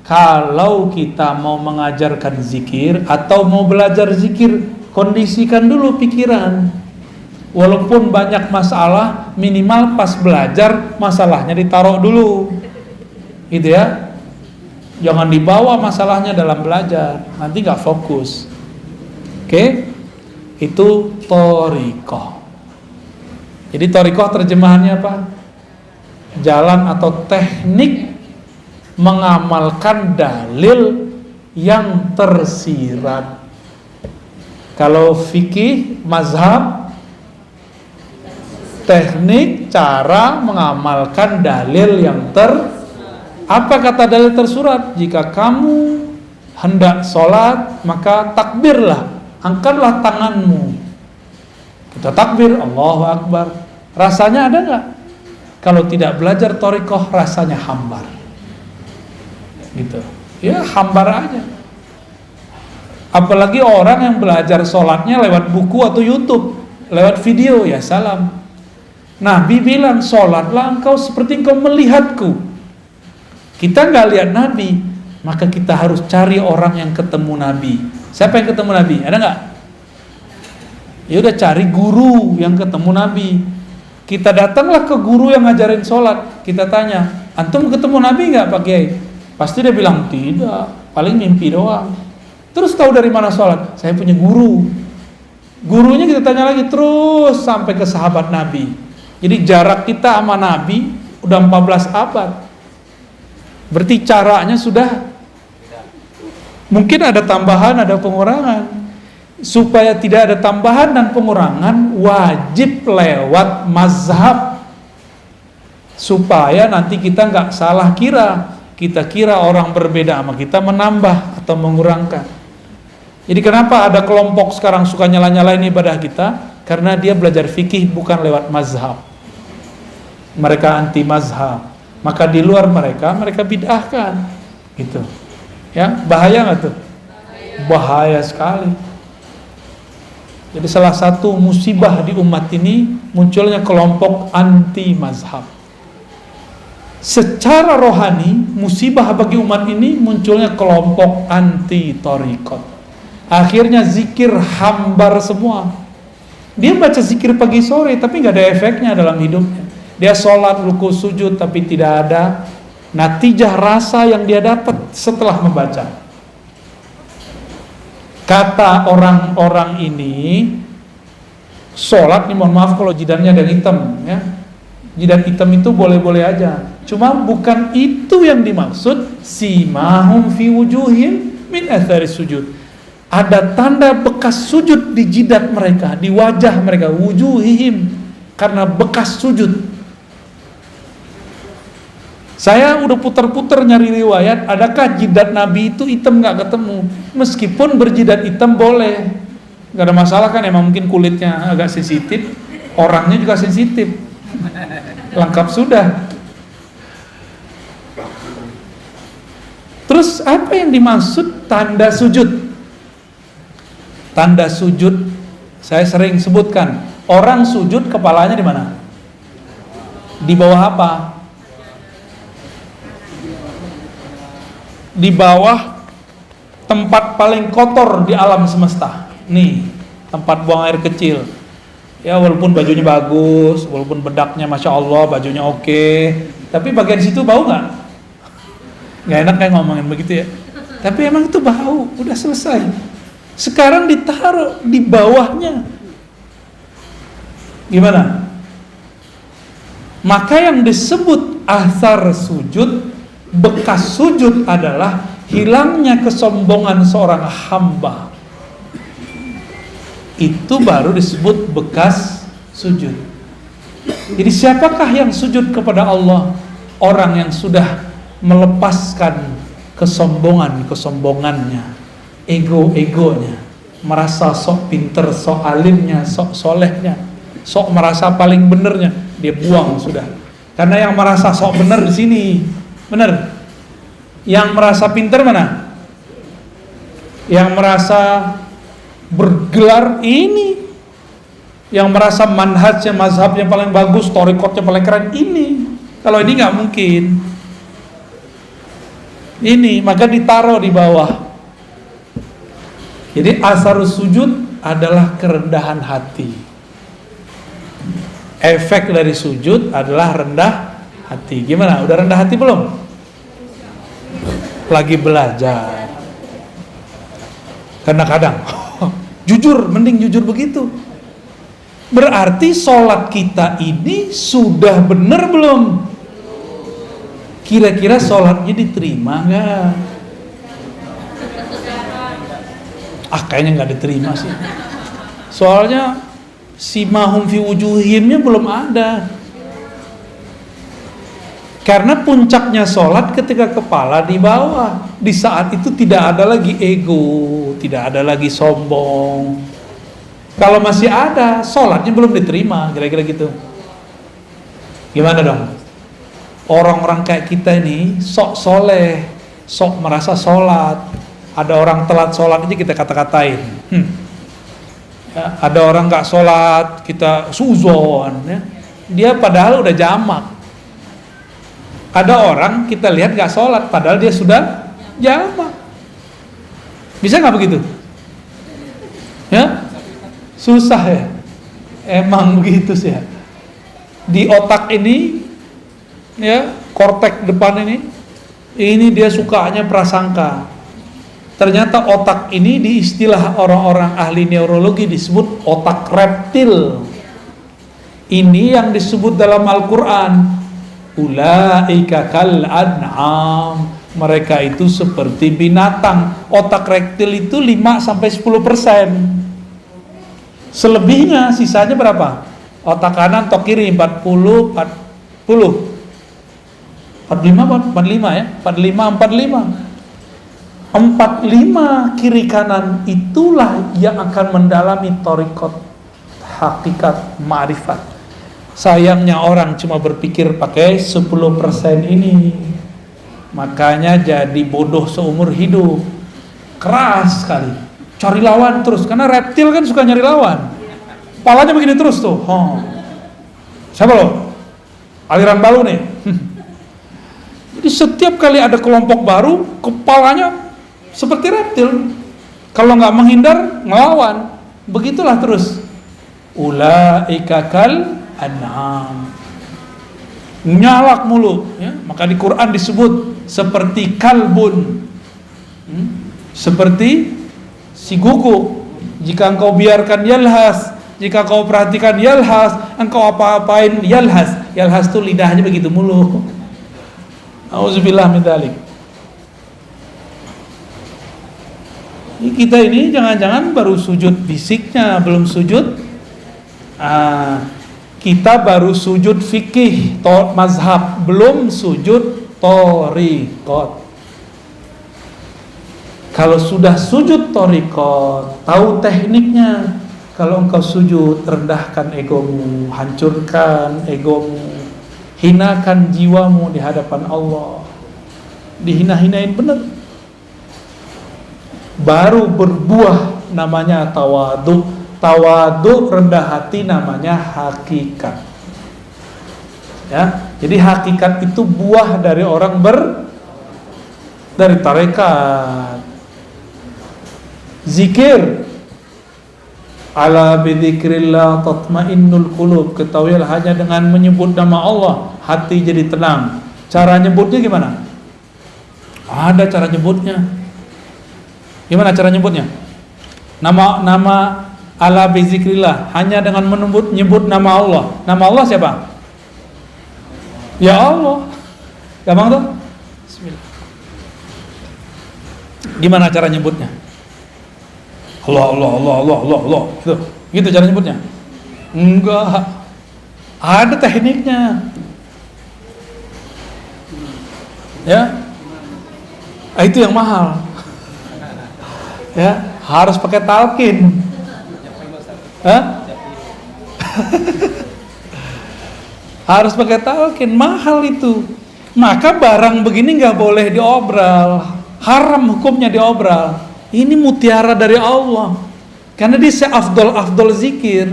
kalau kita mau mengajarkan zikir atau mau belajar zikir, kondisikan dulu pikiran. Walaupun banyak masalah, minimal pas belajar masalahnya ditaruh dulu, gitu ya. Jangan dibawa masalahnya dalam belajar, nanti nggak fokus. Oke, itu thariqah. Jadi thariqah terjemahannya apa? Jalan atau teknik mengamalkan dalil yang tersirat. Kalau fikih mazhab, teknik cara mengamalkan dalil yang apa kata dalil tersurat? Jika kamu hendak sholat, maka takbirlah, angkatlah tanganmu. Kita takbir, Allahu Akbar. Rasanya ada nggak? Kalau tidak belajar thariqah, rasanya hambar. Gitu. Ya hambar aja. Apalagi orang yang belajar sholatnya lewat buku atau YouTube, lewat video, ya salam. Nabi bilang, sholatlah engkau seperti engkau melihatku. Kita nggak lihat Nabi, maka kita harus cari orang yang ketemu Nabi. Siapa yang ketemu Nabi? Ada nggak? Ya udah, cari guru yang ketemu Nabi. Kita datanglah ke guru yang ngajarin sholat. Kita tanya, antum ketemu Nabi nggak Pak Kiai? Pasti dia bilang tidak, paling mimpi doang. Terus tahu dari mana sholat? Saya punya guru. Gurunya kita tanya lagi terus sampai ke sahabat Nabi. Jadi jarak kita sama Nabi udah 14 abad. Berarti caranya sudah mungkin ada tambahan, ada pengurangan. Supaya tidak ada tambahan dan pengurangan, wajib lewat mazhab. Supaya nanti kita nggak salah kira. Kita kira orang berbeda sama kita menambah atau mengurangkan. Jadi kenapa ada kelompok sekarang suka nyala-nyalain ibadah kita? Karena dia belajar fikih bukan lewat mazhab. Mereka anti mazhab. Maka di luar mereka bid'ahkan, gitu. Ya, bahaya nggak tuh? Bahaya sekali. Jadi salah satu musibah di umat ini munculnya kelompok anti mazhab. Secara rohani, musibah bagi umat ini munculnya kelompok anti thariqat. Akhirnya zikir hambar semua. Dia baca zikir pagi sore tapi nggak ada efeknya dalam hidupnya. Dia sholat, ruku, sujud, tapi tidak ada natijah rasa yang dia dapat setelah membaca. Kata orang-orang ini, sholat nih, mohon maaf kalau jidatnya ada hitam, ya. Jidat hitam itu boleh-boleh aja. Cuma bukan itu yang dimaksud. Simahum fi wujuhim min athari sujud. Ada tanda bekas sujud di jidat mereka, di wajah mereka, wujuhihim, karena bekas sujud. Saya udah putar-putar nyari riwayat, adakah jidat Nabi itu hitam? Nggak ketemu. Meskipun berjidat hitam boleh, nggak ada masalah kan, emang mungkin kulitnya agak sensitif, orangnya juga sensitif, lengkap sudah. Terus apa yang dimaksud tanda sujud? Tanda sujud saya sering sebutkan, orang sujud kepalanya di mana? Di bawah apa? Di bawah tempat paling kotor di alam semesta. Nih, tempat buang air kecil. Ya walaupun bajunya bagus, walaupun bedaknya Masya Allah, bajunya oke, tapi bagian situ bau nggak? Nggak enak kayak ngomongin begitu ya. Tapi emang itu bau, udah selesai. Sekarang ditaruh di bawahnya. Gimana? Maka yang disebut athar sujud, bekas sujud adalah hilangnya kesombongan seorang hamba. Itu baru disebut bekas sujud. Jadi siapakah yang sujud kepada Allah? Orang yang sudah melepaskan kesombongannya, egonya, merasa sok pinter, sok alimnya, sok solehnya, sok merasa paling benernya, dia buang sudah. Karena yang merasa sok bener di sini, bener. Yang merasa pinter mana? Yang merasa bergelar ini. Yang merasa manhajnya, mazhabnya paling bagus, thariqatnya paling keren ini. Kalau ini nggak mungkin. Ini maka ditaruh di bawah. Jadi asarus sujud adalah kerendahan hati. Efek dari sujud adalah rendah hati. Gimana? Udah rendah hati belum? Lagi belajar. Kadang-kadang jujur, mending jujur begitu. Berarti sholat kita ini sudah benar belum? Kira-kira sholatnya diterima nggak? Kayaknya nggak diterima sih. Soalnya simahum fi wujuhimnya belum ada. Karena puncaknya sholat ketika kepala di bawah. Di saat itu tidak ada lagi ego, tidak ada lagi sombong. Kalau masih ada, sholatnya belum diterima, kira-kira gitu. Gimana dong? Orang-orang kayak kita ini sok soleh, sok merasa sholat. Ada orang telat sholat aja kita kata-katain. Ya, ada orang nggak sholat kita suzon. Ya. Dia padahal udah jamak. Ada orang kita lihat nggak sholat, padahal dia sudah jamak. Bisa nggak begitu? Ya, susah ya. Emang begitu sih ya. Di otak ini, ya, kortek depan ini dia sukanya prasangka. Ternyata otak ini di istilah orang-orang ahli neurologi disebut otak reptil. Ini yang disebut dalam Al-Quran, ulaika kal an'am, mereka itu seperti binatang. Otak reptil itu 5-10%. Selebihnya sisanya berapa? Otak kanan atau kiri 40, 45 ya, 45. 45 kiri kanan itulah yang akan mendalami thariqat, hakikat, ma'rifat. Sayangnya orang cuma berpikir pakai 10% ini. Makanya jadi bodoh seumur hidup. Keras sekali. Cari lawan terus, karena reptil kan suka nyari lawan. Kepalanya begini terus tuh. Siapa lo? Aliran baru nih. Jadi setiap kali ada kelompok baru, kepalanya seperti reptil. Kalau nggak menghindar, ngelawan. Begitulah terus. Ulaika kal an'am. Nyalak mulu, ya. Maka di Quran disebut seperti kalbun, seperti si guguk. Jika engkau biarkan yalhas, jika kau perhatikan yalhas, engkau apa-apain yalhas. Yalhas itu lidahnya begitu mulu. Auzubillah min dzalik. Kita ini jangan-jangan baru sujud fisiknya, belum sujud. Kita baru sujud fikih, mazhab, belum sujud thariqat. Kalau sudah sujud thariqat, tahu tekniknya. Kalau engkau sujud, rendahkan egomu, hancurkan egomu, hinakan jiwamu di hadapan Allah. Dihina-hinain benar. baru berbuah namanya tawadu. Tawadu rendah hati namanya hakikat. Ya, jadi hakikat itu buah dari orang dari tarekat. Zikir, ala bidzikrillah tatmainnul qulub. Ketahuilah hanya dengan menyebut nama Allah hati jadi tenang. Cara nyebutnya gimana? Ada cara nyebutnya. Gimana cara nyebutnya? Nama ala bizikrillah, hanya dengan nyebut nama Allah. Nama Allah siapa? Ya Allah. Gampang tuh? Bismillah. Gimana cara nyebutnya? Allah. Gitu cara nyebutnya? Enggak. Ada tekniknya. Ya. Itu yang mahal. Ya, harus pakai talqin. Harus pakai talqin, mahal itu. Maka barang begini nggak boleh diobral, haram hukumnya diobral. Ini mutiara dari Allah, karena dia seafdol zikir.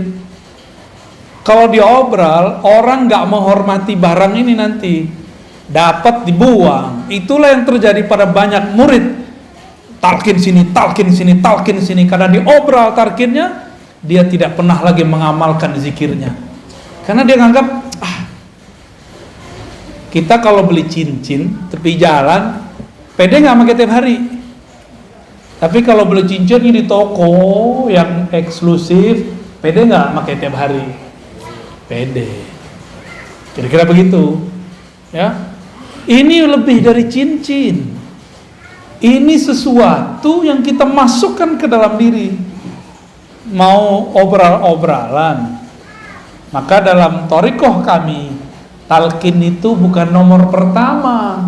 Kalau diobral, orang nggak menghormati barang ini nanti, dapat dibuang. Itulah yang terjadi pada banyak murid. Talqin sini, karena diobral talqinnya, dia tidak pernah lagi mengamalkan zikirnya. Karena dia nganggap, kita kalau beli cincin tepi jalan, pede nggak pakai tiap hari. Tapi kalau beli cincin ini di toko yang eksklusif, pede nggak pakai tiap hari? Pede. Kira-kira begitu, ya. Ini lebih dari cincin. Ini sesuatu yang kita masukkan ke dalam diri. Mau obral-obralan, maka dalam thariqah kami, talqin itu bukan nomor pertama.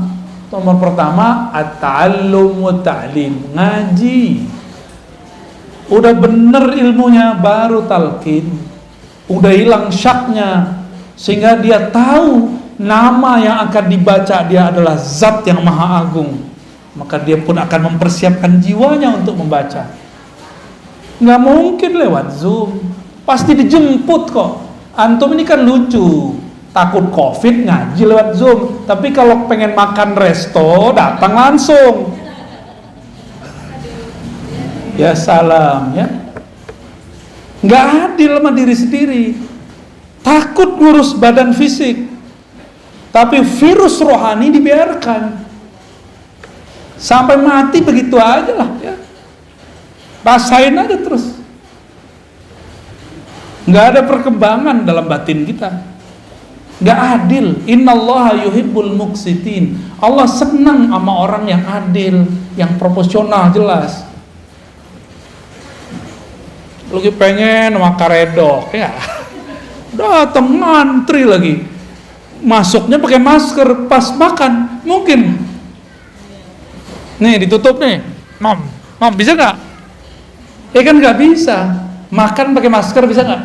Nomor pertama at-ta'allum wa ta'lim, ngaji. Udah bener ilmunya baru talqin. Udah hilang syaknya, sehingga dia tahu nama yang akan dibaca dia adalah zat yang maha agung. Maka dia pun akan mempersiapkan jiwanya untuk membaca. Nggak mungkin lewat Zoom, pasti dijemput kok. Antum ini kan lucu, takut COVID ngaji lewat Zoom. Tapi kalau pengen makan resto, datang langsung. Ya salam ya. Nggak adil sama diri sendiri. Takut ngurus badan fisik, tapi virus rohani dibiarkan. Sampai mati begitu aja lah ya. Rasain aja terus. Nggak ada perkembangan dalam batin kita. Nggak adil. Innallaha yuhibbul muqsitin. Allah senang sama orang yang adil, yang proporsional, jelas. Lagi pengen makan redok ya, datang ngantri lagi, masuknya pakai masker, pas makan mungkin nih ditutup nih, mam bisa nggak? Kan nggak bisa. Makan pakai masker bisa nggak?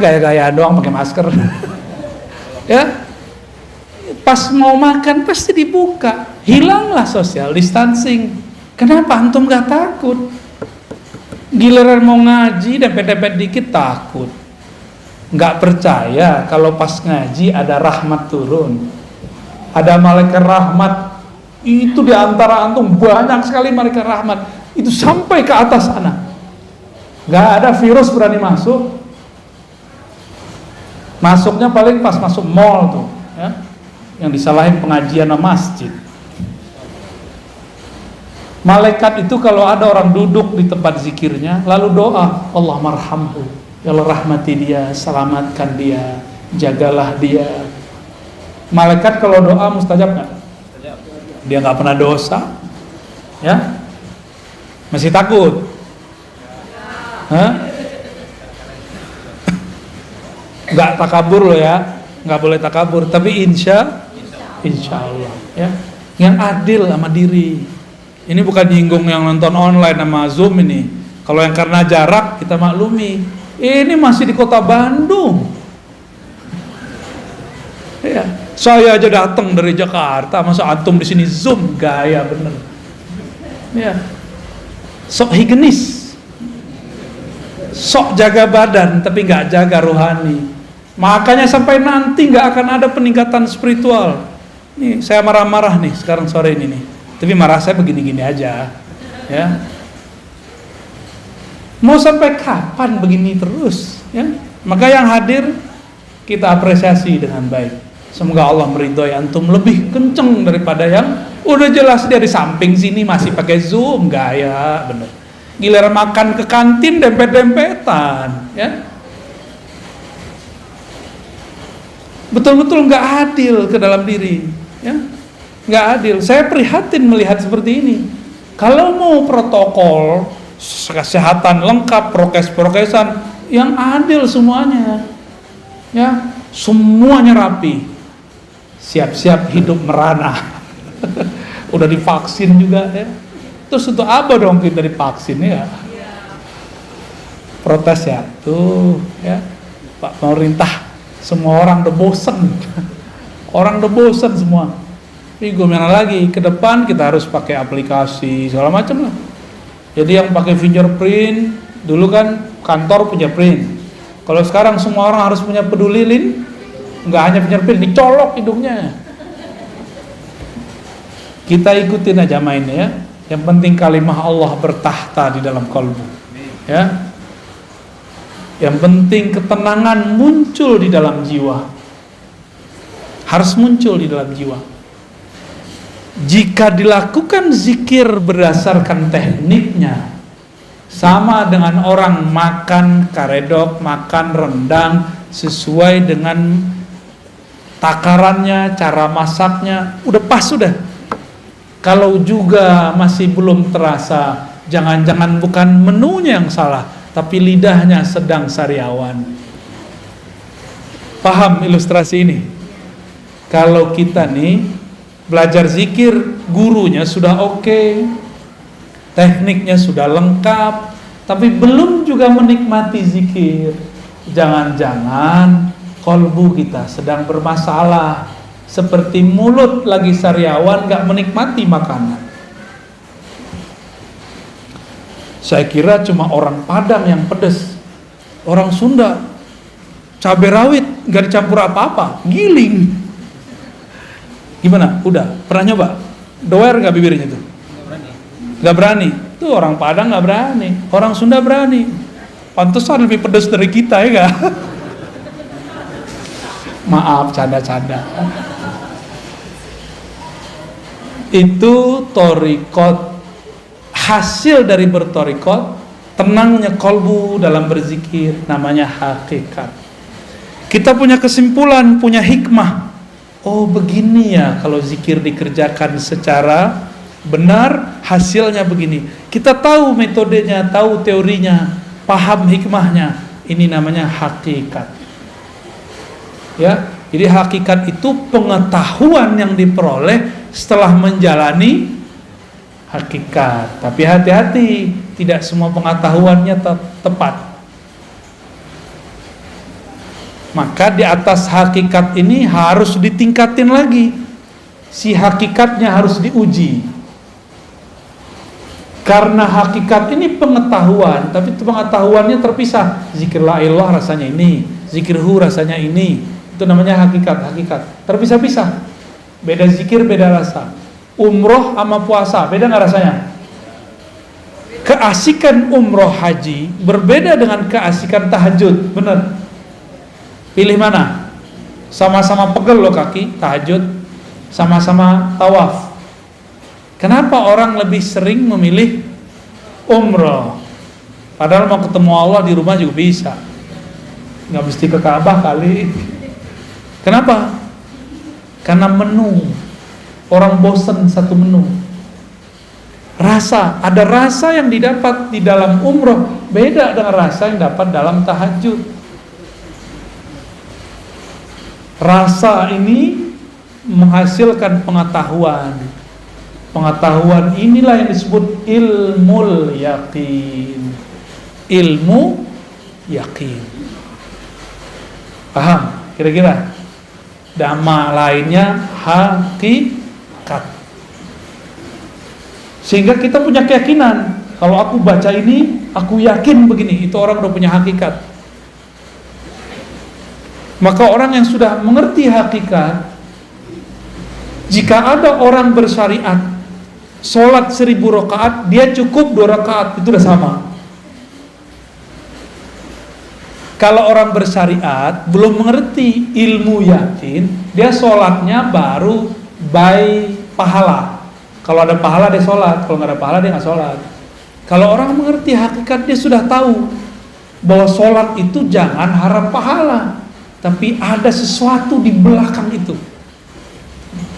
Gaya-gaya doang pakai masker. Ya, pas mau makan pasti dibuka, hilanglah social distancing. Kenapa antum nggak takut? Giliran mau ngaji dempet-dempet dikit takut. Nggak percaya kalau pas ngaji ada rahmat turun, ada malaikat rahmat. Itu di antara antum banyak sekali malaikat rahmat. Itu sampai ke atas sana. Nggak ada virus berani masuk. Masuknya paling pas masuk mall tuh, ya, yang disalahin pengajian masjid. Malaikat itu kalau ada orang duduk di tempat zikirnya, lalu doa, Allah marhamhu, ya Allah rahmati dia, selamatkan dia, jagalah dia. Malaikat kalau doa mustajab nggak? Dia nggak pernah dosa, ya, masih takut? Nggak takabur loh ya, nggak boleh takabur, tapi insya Allah, ya, yang adil sama diri. Ini bukan nyinggung yang nonton online sama Zoom ini. Kalau yang karena jarak kita maklumi. Ini masih di kota Bandung. Ya, saya aja datang dari Jakarta, masa antum di sini Zoom, gaya bener. Ya, sok higienis, sok jaga badan tapi nggak jaga rohani. Makanya sampai nanti nggak akan ada peningkatan spiritual. Nih saya marah-marah nih sekarang sore ini nih, tapi marah saya begini-gini aja, ya. Mau sampai kapan begini terus, ya? Maka yang hadir kita apresiasi dengan baik. Semoga Allah meridhoi antum lebih kenceng daripada yang udah jelas dari samping sini masih pakai Zoom, gaya bener. Giliran makan ke kantin dempet-dempetan, ya. Betul-betul nggak adil ke dalam diri, ya. Nggak adil. Saya prihatin melihat seperti ini. Kalau mau protokol kesehatan lengkap, prokes-prokesan yang adil semuanya, ya, semuanya rapi. Siap-siap hidup merana. Udah divaksin juga, ya. Terus untuk apa dong kita divaksin, ya? Protes ya, tuh, ya. Pak pemerintah, semua orang udah bosen. Orang udah bosen semua. Ini gimana lagi? Ke depan kita harus pakai aplikasi segala macam lah. Jadi yang pakai fingerprint, dulu kan kantor punya print. Kalau sekarang semua orang harus punya peduli link. Nggak hanya fingerprint, dicolok hidungnya. Kita ikutin aja mainnya, ya. Yang penting kalimah Allah bertahta di dalam kalbu, ya. Yang penting ketenangan muncul di dalam jiwa. Harus muncul di dalam jiwa. Jika dilakukan zikir berdasarkan tekniknya, sama dengan orang makan karedok, makan rendang sesuai dengan takarannya, cara masaknya, udah pas sudah. Kalau juga masih belum terasa, jangan-jangan bukan menunya yang salah, tapi lidahnya sedang sariawan. Paham ilustrasi ini? Kalau kita nih belajar zikir, gurunya sudah oke, tekniknya sudah lengkap, tapi belum juga menikmati zikir, jangan-jangan kalbu kita sedang bermasalah, seperti mulut lagi sariawan gak menikmati makanan. Saya kira cuma orang Padang yang pedes, orang Sunda cabai rawit gak dicampur apa-apa, giling. Gimana? Udah pernah nyoba? Doer gak bibirnya tuh? Gak berani. Tuh orang Padang gak berani, orang Sunda berani. Pantesan lebih pedes dari kita, ya gak? Maaf, canda-canda. Itu torikot. Hasil dari bertorikot, tenangnya kalbu dalam berzikir, namanya hakikat. Kita punya kesimpulan, punya hikmah. Oh begini ya, kalau zikir dikerjakan secara benar, hasilnya begini. Kita tahu metodenya, tahu teorinya, paham hikmahnya. Ini namanya hakikat. Ya, jadi hakikat itu pengetahuan yang diperoleh setelah menjalani hakikat. Tapi hati-hati, tidak semua pengetahuannya tepat. Maka di atas hakikat ini harus ditingkatin lagi. Si hakikatnya harus diuji. Karena hakikat ini pengetahuan, tapi pengetahuannya terpisah. Zikir la ilallah rasanya ini, zikir hu rasanya ini. Itu namanya hakikat. Terpisah-pisah. Beda zikir, beda rasa. Umroh sama puasa, beda nggak rasanya? Keasikan umroh haji berbeda dengan keasikan tahajud, benar? Pilih mana? Sama-sama pegel loh kaki, tahajud, sama-sama tawaf. Kenapa orang lebih sering memilih umroh? Padahal mau ketemu Allah di rumah juga bisa. Nggak mesti ke Ka'bah kali. Kenapa? Karena menu. Orang bosen satu menu. Rasa, ada rasa yang didapat di dalam umroh beda dengan rasa yang dapat dalam tahajud. Rasa ini menghasilkan pengetahuan. Pengetahuan inilah yang disebut ilmul yakin. Ilmu yakin. Paham? Kira-kira? Nama lainnya hakikat. Sehingga kita punya keyakinan Kalau aku baca ini, aku yakin begini. Itu orang udah punya hakikat. Maka orang yang sudah mengerti hakikat, jika ada orang bersyariat sholat 1000 rakaat, dia cukup 2 rakaat, itu udah sama. Kalau orang bersyariat belum mengerti ilmu yakin, dia sholatnya baru by pahala. Kalau ada pahala dia sholat, kalau nggak ada pahala dia nggak sholat. Kalau orang mengerti hakikat, dia sudah tahu bahwa sholat itu jangan harap pahala, tapi ada sesuatu di belakang itu.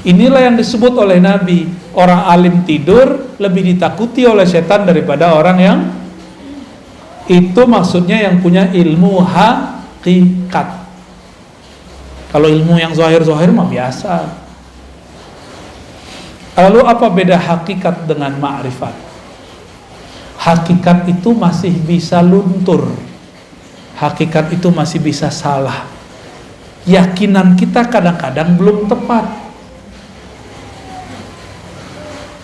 Inilah yang disebut oleh Nabi, orang alim tidur lebih ditakuti oleh setan daripada orang yang itu, maksudnya yang punya ilmu hakikat. Kalau ilmu yang zahir-zahir mah biasa. Lalu apa beda hakikat dengan ma'rifat? Hakikat itu masih bisa luntur. Hakikat itu masih bisa salah. Yakinan kita kadang-kadang belum tepat.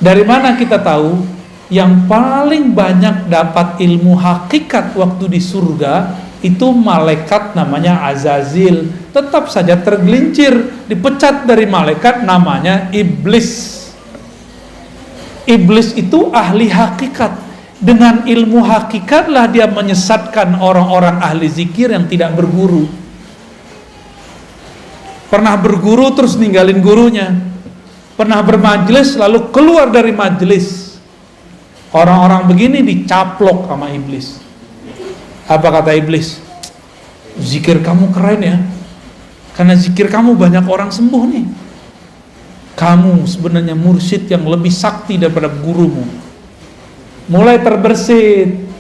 Dari mana kita tahu? Yang paling banyak dapat ilmu hakikat waktu di surga itu malaikat namanya Azazil. Tetap saja tergelincir, dipecat dari malaikat namanya iblis. Iblis itu ahli hakikat. Dengan ilmu hakikatlah dia menyesatkan orang-orang ahli zikir yang tidak berguru. Pernah berguru terus ninggalin gurunya. Pernah bermajelis lalu keluar dari majelis. Orang-orang begini dicaplok sama iblis. Apa kata iblis? Zikir kamu keren ya, karena zikir kamu banyak orang sembuh nih. Kamu sebenarnya mursyid yang lebih sakti daripada gurumu. Mulai terbersit.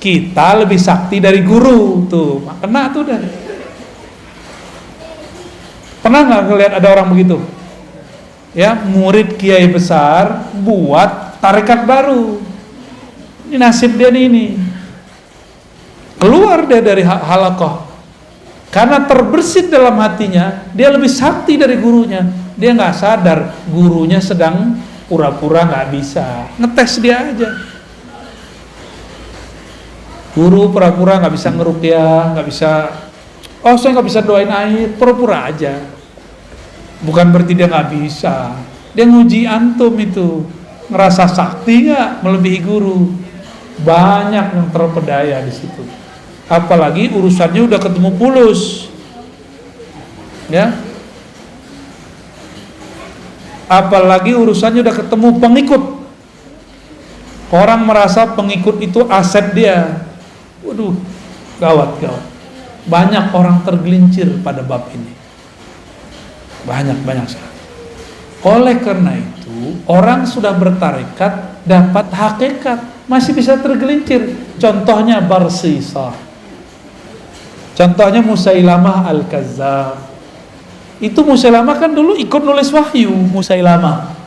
Kita lebih sakti dari guru. Tuh, kena tuh dah. Pernah gak ngelihat ada orang begitu? Ya, murid kiai besar buat tarekat baru. Ini nasib dia ini. Keluar dia dari halaqah. Karena terbersit dalam hatinya, dia lebih sakti dari gurunya. Dia nggak sadar gurunya sedang pura-pura nggak bisa. Ngetes dia aja. Guru pura-pura nggak bisa ngeruqyah, nggak bisa. Oh, saya nggak bisa doain air, pura-pura aja. Bukan berarti dia nggak bisa. Dia nguji antum itu. Ngerasa sakti nggak melebihi guru. Banyak yang terpedaya di situ. Apalagi urusannya udah ketemu pulus, ya. Apalagi urusannya udah ketemu pengikut. Orang merasa pengikut itu aset dia. Waduh, gawat. Banyak orang tergelincir pada bab ini. Banyak sekali. Oleh karena itu, orang sudah bertarekat dapat hakikat, masih bisa tergelincir. Contohnya Barsisah. Contohnya Musailamah Al-Kazzab. Itu Musailamah kan dulu ikut nulis wahyu. Musailamah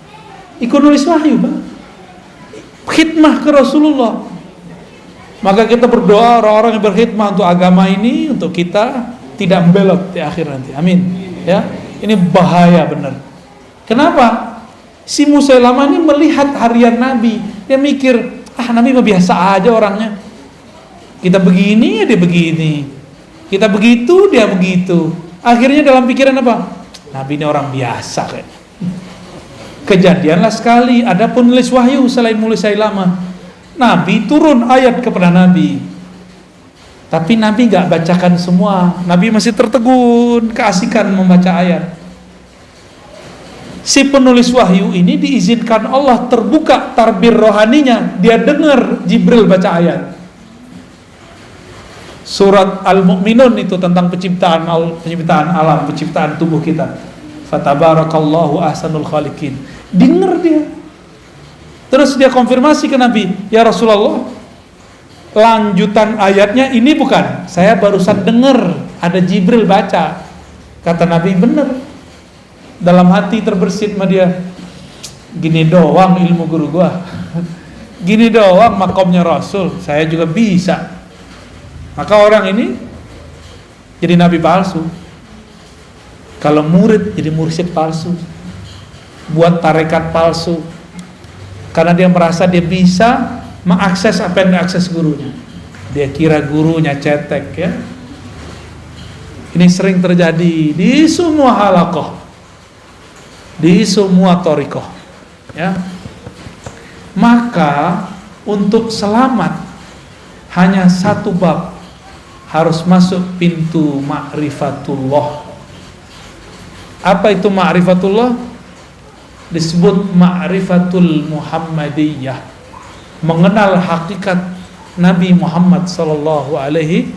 ikut nulis wahyu, Bang. Khidmah ke Rasulullah. Maka kita berdoa orang-orang yang berkhidmah untuk agama ini, untuk kita tidak membelot di akhir nanti. Amin. Ya, ini bahaya benar. Kenapa? Si Musailamah ini melihat harian Nabi. Dia mikir, Nabi mah biasa aja orangnya. Kita begini, dia begini. Kita begitu, dia begitu. Akhirnya dalam pikiran apa? Nabi ini orang biasa kayak. Kejadianlah sekali, ada penulis wahyu selain Musailamah. Nabi turun ayat kepada Nabi. Tapi Nabi gak bacakan semua. Nabi masih tertegun, keasikan membaca ayat. Si penulis wahyu ini diizinkan Allah terbuka tarbir rohaninya. Dia dengar Jibril baca ayat. Surat Al-Mu'minun itu tentang penciptaan alam, penciptaan tubuh kita. Fatabarakallahu ahsanul khaliqin. Dengar dia. Terus dia konfirmasi ke Nabi, ya Rasulullah, lanjutan ayatnya ini bukan. Saya barusan dengar ada Jibril baca. Kata Nabi, benar. Dalam hati terbersit sama dia. Gini doang ilmu guru gua. Gini doang makomnya Rasul. Saya juga bisa. Maka orang ini jadi nabi palsu. Kalau murid jadi mursyid palsu. Buat tarekat palsu. Karena dia merasa dia bisa mengakses apa yang diakses gurunya. Dia kira gurunya cetek ya. Ini sering terjadi di semua halaqah, di semua thariqah ya. Maka untuk selamat hanya satu bab, harus masuk pintu ma'rifatullah. Apa itu ma'rifatullah? Disebut ma'rifatul Muhammadiyah, mengenal hakikat Nabi Muhammad sallallahu alaihi.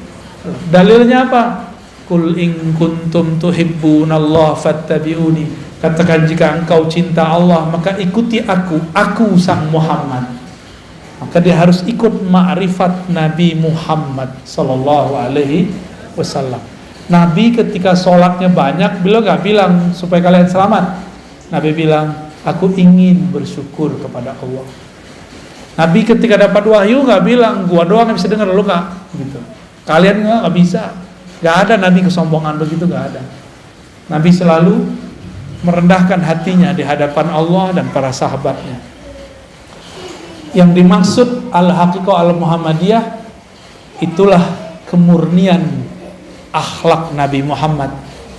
Dalilnya apa? Qul in kuntum tuhibbunallah fattabi'uni. Katakan jika engkau cinta Allah maka ikuti aku sang Muhammad. Maka dia harus ikut ma'rifat Nabi Muhammad sallallahu alaihi wasallam. Nabi ketika sholatnya banyak, beliau gak bilang supaya kalian selamat. Nabi bilang, aku ingin bersyukur kepada Allah. Nabi ketika dapat wahyu gak bilang, gua doang yang bisa dengar, lu gak gitu. Kalian gak bisa. Gak ada Nabi kesombongan begitu, gak ada. Nabi selalu merendahkan hatinya di hadapan Allah dan para sahabatnya. Yang dimaksud al-haqiqah al-Muhammadiyah, itulah kemurnian akhlak Nabi Muhammad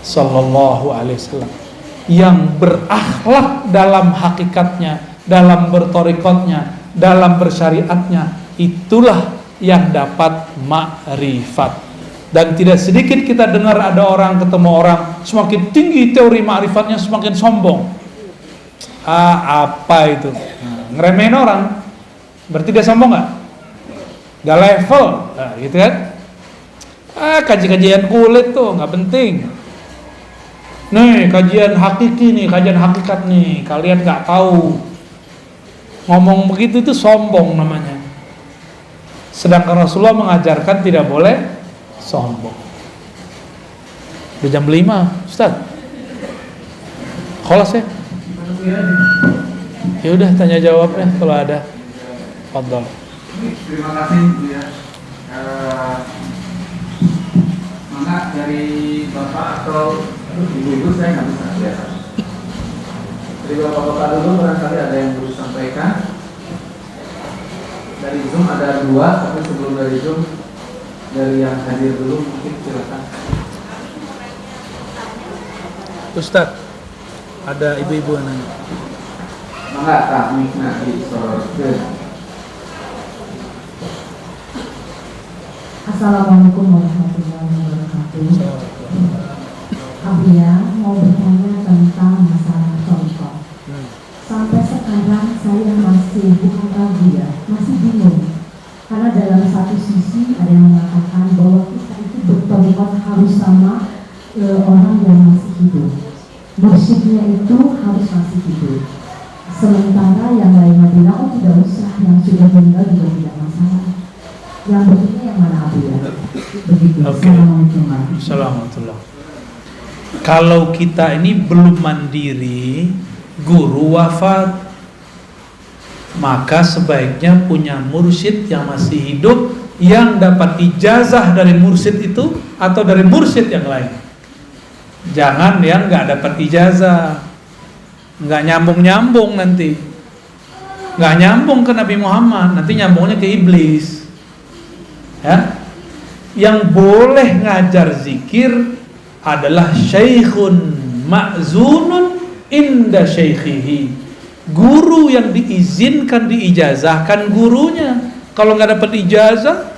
sallallahu alaihi wasallam, yang berakhlak dalam hakikatnya, dalam bertorikotnya, dalam bersyariatnya. Itulah yang dapat ma'rifat. Dan tidak sedikit kita dengar ada orang ketemu orang semakin tinggi teori ma'rifatnya semakin sombong. Apa itu? Ngeremehin orang, berarti dia sombong gak? Gak level, gitu kan? Kajian kulit tuh nggak penting. Nih kajian hakiki nih, kajian hakikat nih, kalian nggak tahu. Ngomong begitu itu sombong namanya. Sedangkan Rasulullah mengajarkan tidak boleh sombong. Udah jam 5, Ustaz. Kholas ya? Ya udah tanya jawab ya kalau ada. Fadhol. Terima kasih Bu ya. Mana dari Bapak atau Ibu-ibu saya nggak bisa lihat. Dari Bapak-bapak dulu barangkali ada yang perlu sampaikan. Dari Zoom ada 2, tapi sebelum dari Zoom, dari yang hadir dulu mungkin silakan. Ustaz, ada ibu-ibu yang nanya. Mangga kami nanti sorotkeun. Assalamualaikum warahmatullahi wabarakatuh. Abia mau bertanya tentang masalah contoh. Sampai sekarang saya masih bukan ragu ya, masih bingung. Karena dalam satu sisi ada yang mengatakan bahwa kita itu bertorikot harus sama orang yang masih hidup. Mursyidnya itu harus masih hidup. Sementara yang lainnya bilang, oh tidak usah, yang sudah meninggal juga tidak masalah. Yang begini yang mana Abu ya? Begitu. Okay. Assalamualaikum. Kalau kita ini belum mandiri, guru wafat, maka sebaiknya punya mursyid yang masih hidup, yang dapat ijazah dari mursyid itu atau dari mursyid yang lain. Jangan yang nggak dapat ijazah, nggak nyambung nanti, nggak nyambung ke Nabi Muhammad, nanti nyambungnya ke iblis. Ya, yang boleh ngajar zikir adalah syaikhun ma'zunun inda syaikhihi, guru yang diizinkan diijazahkan gurunya. Kalau nggak dapat ijazah,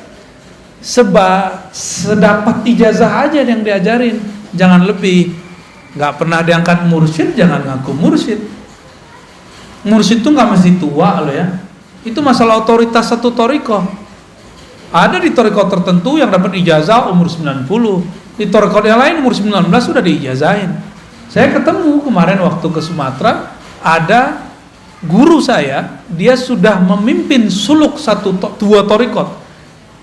sedapat ijazah aja yang diajarin, jangan lebih. Nggak pernah diangkat mursyid, jangan ngaku mursyid. Mursyid itu nggak mesti tua loh ya. Itu masalah otoritas satu thariqah. Ada di thariqah tertentu yang dapat ijazah umur 90, di thariqah yang lain umur 19 sudah diijazahin. Saya ketemu kemarin waktu ke Sumatera, ada guru saya, dia sudah memimpin suluk dua thariqah,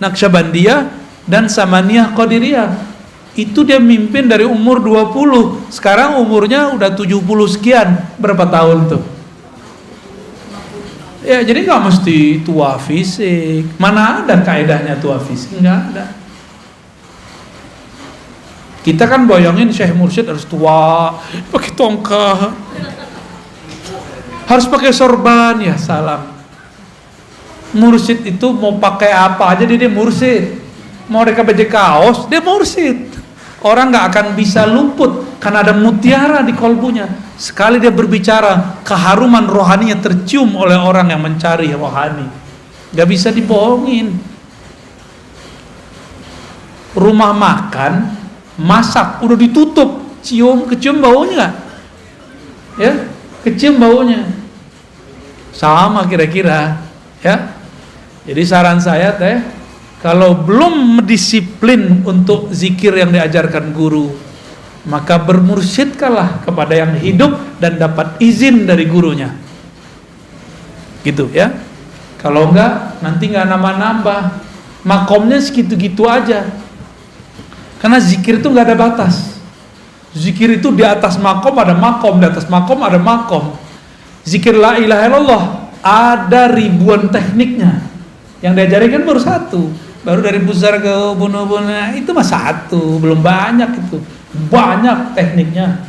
Naqsyabandiyah dan Samaniyah Qadiriyah. Itu dia mimpin dari umur 20, sekarang umurnya udah 70 sekian, berapa tahun tuh? Ya, jadi nggak mesti tua fisik. Mana ada kaedahnya tua fisik? Nggak ada. Kita kan bayangin Syekh Mursyid harus tua, pakai tongkat, harus pakai sorban, ya salam. Mursyid itu mau pakai apa aja dia mursyid. Mau mereka baju kaos, dia mursyid. Orang nggak akan bisa luput karena ada mutiara di kolbunya. Sekali dia berbicara, keharuman rohaninya tercium oleh orang yang mencari rohani. Nggak bisa dibohongin. Rumah makan, masak, udah ditutup, kecium baunya nggak? Ya, kecium baunya. Sama kira-kira, ya. Jadi saran saya teh, kalau belum disiplin untuk zikir yang diajarkan guru, maka bermursyidkanlah kepada yang hidup dan dapat izin dari gurunya. Gitu ya. Kalau enggak, nanti enggak nambah-nambah. Makomnya segitu-gitu aja. Karena zikir itu enggak ada batas. Zikir itu di atas makom ada makom, di atas makom ada makom. Zikir la ilaha illallah ada ribuan tekniknya. Yang diajarin kan baru satu. Baru dari besar ke bunuh-bunuh itu mah satu, belum banyak itu. Banyak tekniknya.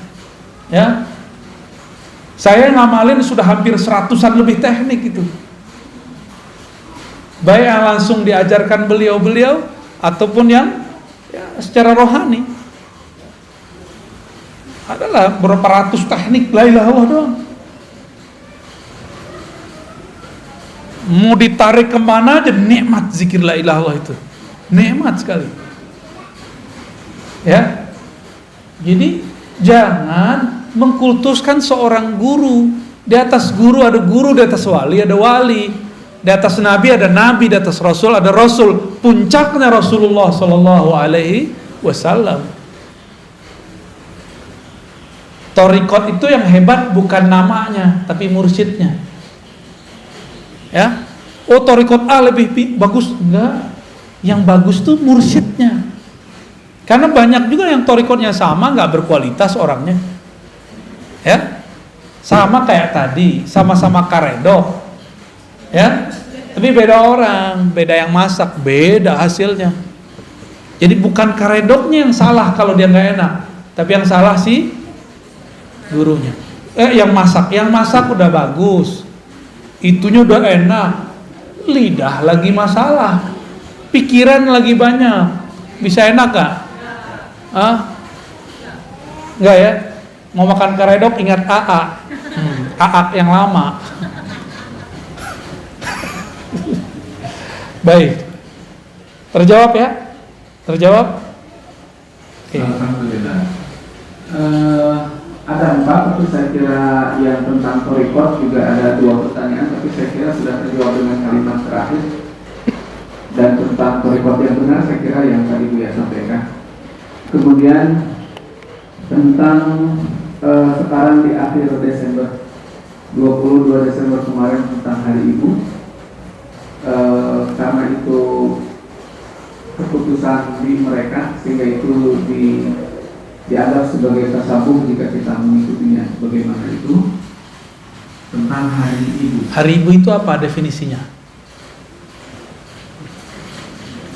Ya. Saya ngamalin sudah hampir 100-an lebih teknik itu. Baik yang langsung diajarkan beliau-beliau ataupun yang ya, secara rohani. Adalah berapa ratus teknik la ilaha illallah doang. Mau ditarik kemana aja nikmat zikir la ilaha illallah itu, nikmat sekali. Ya, jadi jangan mengkultuskan seorang guru. Di atas guru ada guru, di atas wali ada wali, di atas nabi ada nabi, di atas rasul ada rasul. Puncaknya Rasulullah Sallallahu Alaihi Wasallam. Thariqat itu yang hebat bukan namanya, tapi mursyidnya. Ya, oh thariqat A lebih bagus, enggak. Yang bagus tuh mursyidnya. Karena banyak juga yang thariqatnya sama, nggak berkualitas orangnya. Ya, sama kayak tadi, sama-sama karedok. Ya, tapi beda orang, beda yang masak, beda hasilnya. Jadi bukan karedoknya yang salah kalau dia nggak enak, tapi yang salah si gurunya. Yang masak udah bagus. Itunya udah enak, lidah lagi masalah, pikiran lagi banyak, bisa enak gak? Enggak ya? Mau makan karedok ingat AA, AA yang lama. Baik, terjawab ya? Terjawab? Oke. Alhamdulillah. Ada 4, tapi saya kira yang tentang thariqat juga ada 2 pertanyaan, tapi saya kira sudah terjawab dengan kalimat terakhir. Dan tentang thariqat yang benar saya kira yang tadi Buya sampaikan. Kemudian tentang sekarang di akhir Desember, 22 Desember kemarin tentang Hari Ibu, karena itu keputusan di mereka sehingga itu dianggap sebagai tasawuf jika kita mengikutinya. Bagaimana itu tentang Hari Ibu? Hari Ibu itu apa definisinya?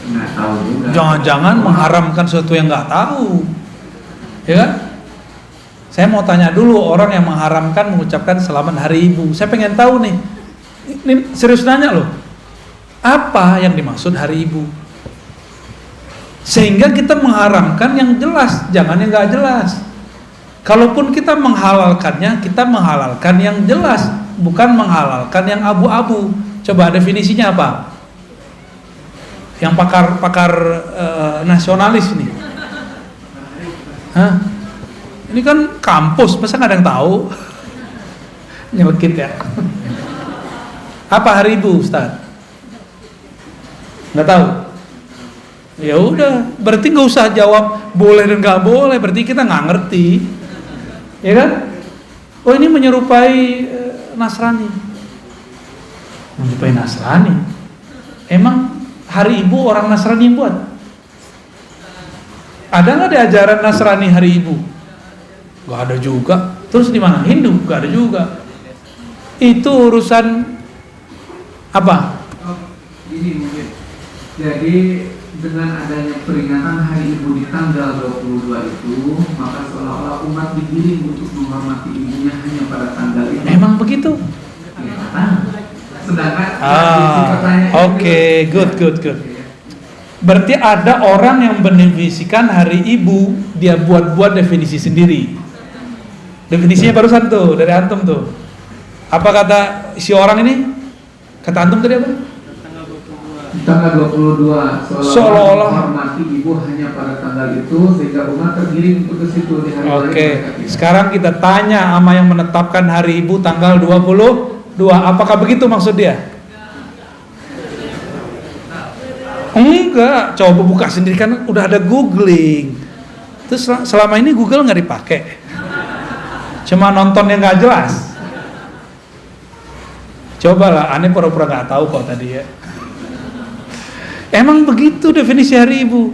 Nggak tahu juga. Jangan-jangan mengharamkan sesuatu yang nggak tahu, ya kan? Saya mau tanya dulu orang yang mengharamkan mengucapkan selamat Hari Ibu. Saya pengen tahu nih, ini serius nanya loh, apa yang dimaksud Hari Ibu? Sehingga kita mengharamkan yang jelas, jangan yang nggak jelas. Kalaupun kita menghalalkannya, kita menghalalkan yang jelas, bukan menghalalkan yang abu-abu. Coba definisinya apa? Yang pakar nasionalis nih. Hah? Ini kan kampus, masa nggak ada yang tahu? Nyelekit ya. Apa Hari Ibu, Ustaz? Nggak tahu. Ya udah, berarti nggak usah jawab boleh dan nggak boleh, berarti kita nggak ngerti, ya kan? Oh ini menyerupai Nasrani, menyerupai Nasrani. Emang Hari Ibu orang Nasrani yang buat? Ada nggak di ajaran Nasrani Hari Ibu? Nggak ada juga. Terus di mana? Hindu? Nggak ada juga. Itu urusan apa? Ini mungkin. Jadi dengan adanya peringatan Hari Ibu di tanggal 22 itu, maka seolah-olah umat digiring untuk menghormati ibunya hanya pada tanggal itu. Emang begitu? Ya, Sedangkan Oke, good. Berarti ada orang yang mendefinisikan hari ibu, dia buat definisi sendiri. Definisinya barusan tuh dari antum tuh. Apa kata si orang ini? Kata antum tadi apa? Tanggal 22 Seolah-olah menghormati ibu hanya pada tanggal itu sehingga umat tergiring untuk ke situ di hari Oke, lain. sekarang kita tanya sama yang menetapkan hari ibu tanggal 22. Apakah begitu maksud dia? Enggak, coba buka sendiri kan udah ada googling. Terus selama ini Google nggak dipakai, cuma nonton yang nggak jelas. Cobalah, aneh pura-pura nggak tahu kok tadi ya. Emang begitu definisi hari ibu.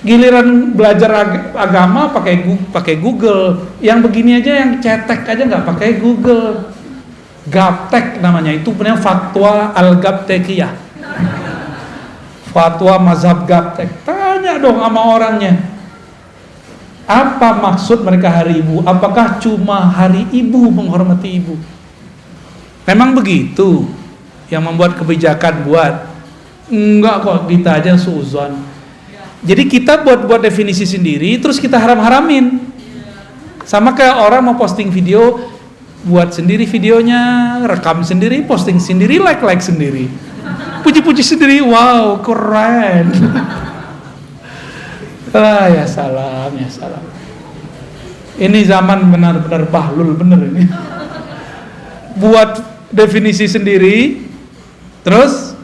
Giliran belajar agama pakai Google, yang begini aja yang cetek aja nggak pakai Google. Gaptek namanya, itu punya fatwa al-Gaptekiyah. Fatwa mazhab Gaptek. Tanya dong sama orangnya. Apa maksud mereka hari ibu? Apakah cuma hari ibu menghormati ibu? Memang begitu yang membuat kebijakan buat? Enggak kok, kita aja suuzon. Jadi kita buat definisi sendiri, terus kita haram-haramin. Sama kayak orang mau posting video, buat sendiri videonya, rekam sendiri, posting sendiri, like sendiri, puji-puji sendiri, wow keren. Ya salam. Ini zaman benar-benar bahlul bener ini. Buat definisi sendiri, terus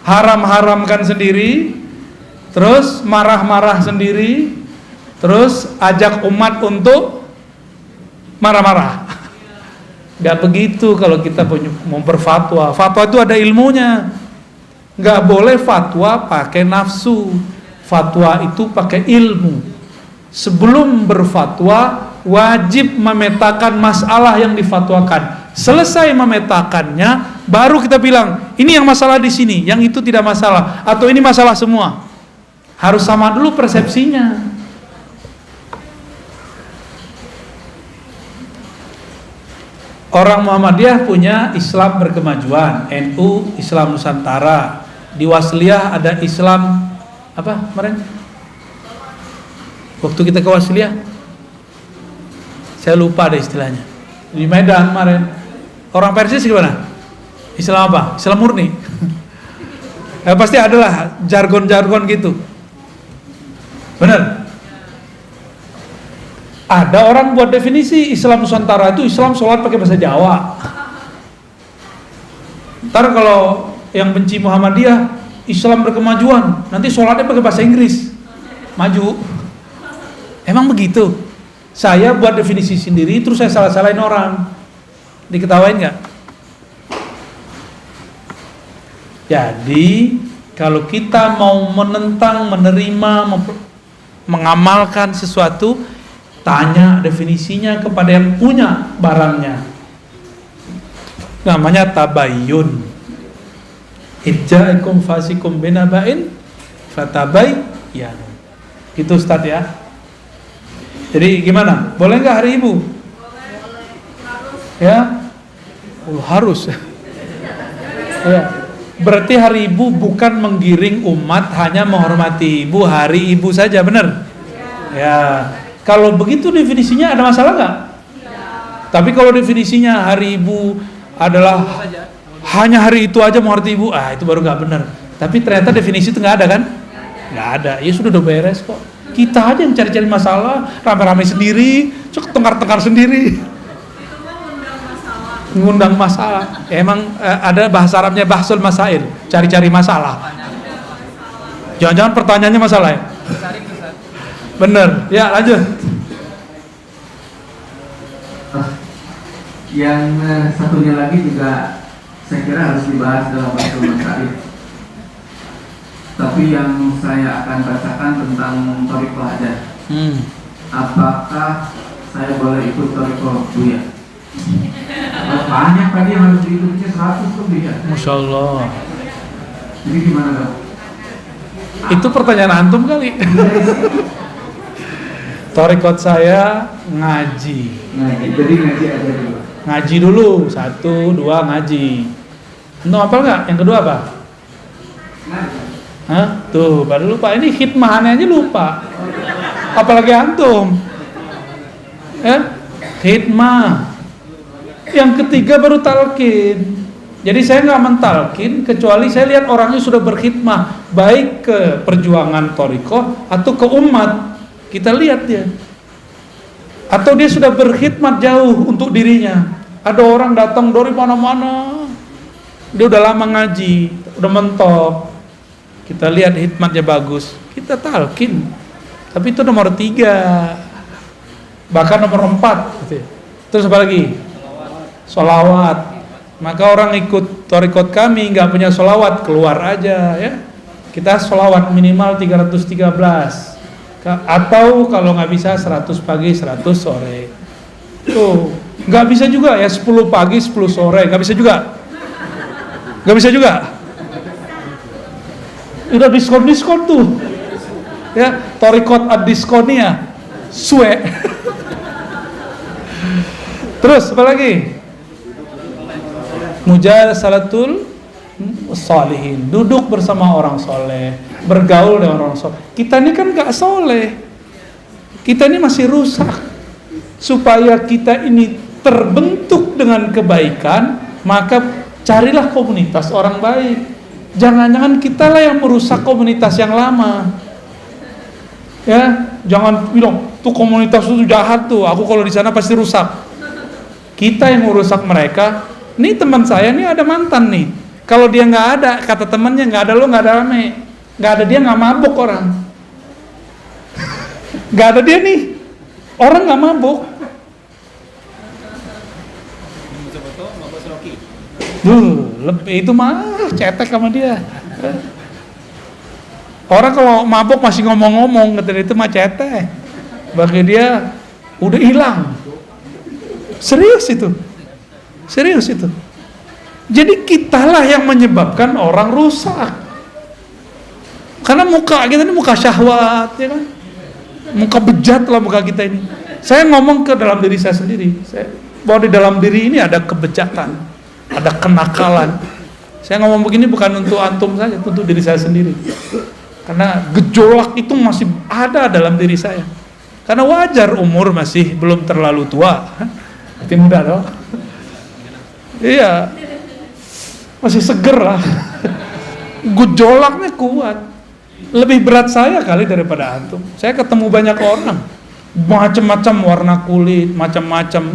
haram-haramkan sendiri, terus marah-marah sendiri, terus ajak umat untuk marah-marah. Gak begitu kalau kita mau berfatwa. Fatwa itu ada ilmunya. Gak boleh fatwa pakai nafsu. Fatwa itu pakai ilmu. Sebelum berfatwa wajib memetakan masalah yang difatwakan. Selesai memetakannya, baru kita bilang ini yang masalah di sini, yang itu tidak masalah, atau ini masalah semua. Harus sama dulu persepsinya. Orang Muhammadiyah punya Islam berkemajuan, NU Islam Nusantara, di Wasliyah ada Islam apa kemarin? Waktu kita ke Wasliyah, saya lupa deh istilahnya. Di Medan kemarin. Orang Persis gimana? Islam apa? Islam murni. Pasti adalah jargon-jargon gitu. Benar? Ada orang buat definisi Islam Nusantara itu Islam sholat pakai bahasa Jawa. Ntar kalau yang benci Muhammadiyah, Islam berkemajuan, nanti sholatnya pakai bahasa Inggris. Maju. Emang begitu? Saya buat definisi sendiri, terus saya salah-salahin orang. Diketawain nggak? Jadi kalau kita mau menentang, menerima, mengamalkan sesuatu, tanya definisinya kepada yang punya barangnya. Namanya tabayyun. Idja'akum fasikum binaba'in fatabayyanu. Gitu Ustaz ya. Jadi gimana? Boleh nggak hari ibu? Ya, harus. Ya. Berarti hari ibu bukan menggiring umat hanya menghormati ibu, hari ibu saja, benar? Ya. Kalau begitu definisinya ada masalah nggak? Tapi kalau definisinya hari ibu adalah hanya hari itu aja menghormati ibu, itu baru nggak benar. Tapi ternyata definisi itu nggak ada kan? Nggak ada. Ya sudah udah beres kok. Kita aja yang cari-cari masalah, rame-rame sendiri, tengkar-tengkar sendiri. Ngundang masalah. Emang ada bahasa Arabnya bahsul masail, cari-cari masalah. Jangan-jangan pertanyaannya masalah ya? Bener. Ya lanjut. Yang satunya lagi juga saya kira harus dibahas dalam bahsul masail. Tapi yang saya akan bacakan tentang thariqah aja. Apakah saya boleh ikut thariqah Buya? Banyak tadi yang harus diikutinya 100 lebih ya. Masya Allah. Jadi gimana dong? Itu pertanyaan antum kali. Thariqah saya ngaji. Jadi ngaji aja dulu. Ngaji dulu, 1, 2 ngaji. Antum hafal nggak? Yang kedua apa? Hah? Tuh, baru lupa. Ini khidmahannya aja lupa. Apalagi antum. Ya? Khidmah. Yang ketiga baru talqin. Jadi saya nggak mentalkin kecuali saya lihat orangnya sudah berkhidmah baik ke perjuangan thariqah atau ke umat. Kita lihat dia. Atau dia sudah berkhidmat jauh untuk dirinya. Ada orang datang dari mana-mana. Dia udah lama ngaji, udah mentok. Kita lihat khidmatnya bagus, kita talqin. Tapi itu nomor 3. Bahkan nomor 4 gitu ya. Terus apa lagi? Sholawat. Maka orang ikut thariqat kami nggak punya sholawat, keluar aja ya. Kita sholawat minimal 313. Atau kalau nggak bisa 100 pagi 100 sore. Tuh, nggak bisa juga ya 10 pagi 10 sore, nggak bisa juga. Nggak bisa juga. Udah diskon tuh. Ya, thariqat ad-diskonia. Suwe. Terus apa lagi? Mujalasalatul sholihin, duduk bersama orang soleh, bergaul dengan orang soleh. Kita ini kan gak soleh, kita ini masih rusak. Supaya kita ini terbentuk dengan kebaikan, maka carilah komunitas orang baik. Jangan-jangan kita lah yang merusak komunitas yang lama. Ya, jangan bilang tuh komunitas itu jahat tuh, aku kalau di sana pasti rusak. Kita yang merusak mereka. Nih teman saya nih ada mantan nih. Kalau dia nggak ada, kata temannya nggak ada lo nggak ada rame, nggak ada dia nggak mabuk orang. Nggak ada dia nih, orang nggak mabuk. Lebih itu mah cetek sama dia. Orang kalau mabuk masih ngomong-ngomong, kata itu mah cetek. Bagi dia udah hilang. Serius itu. Serius itu. Jadi kitalah yang menyebabkan orang rusak. Karena muka kita ini muka syahwat, ya kan? Muka bejat lah muka kita ini. Saya ngomong ke dalam diri saya sendiri. Bahwa di dalam diri ini ada kebejatan, ada kenakalan. Saya ngomong begini bukan untuk antum saja, untuk diri saya sendiri. Karena gejolak itu masih ada dalam diri saya. Karena wajar umur masih belum terlalu tua. Masih muda dong. Iya, masih seger lah. Gejolaknya kuat. Lebih berat saya kali daripada antum. Saya ketemu banyak orang, macam-macam warna kulit, macam-macam,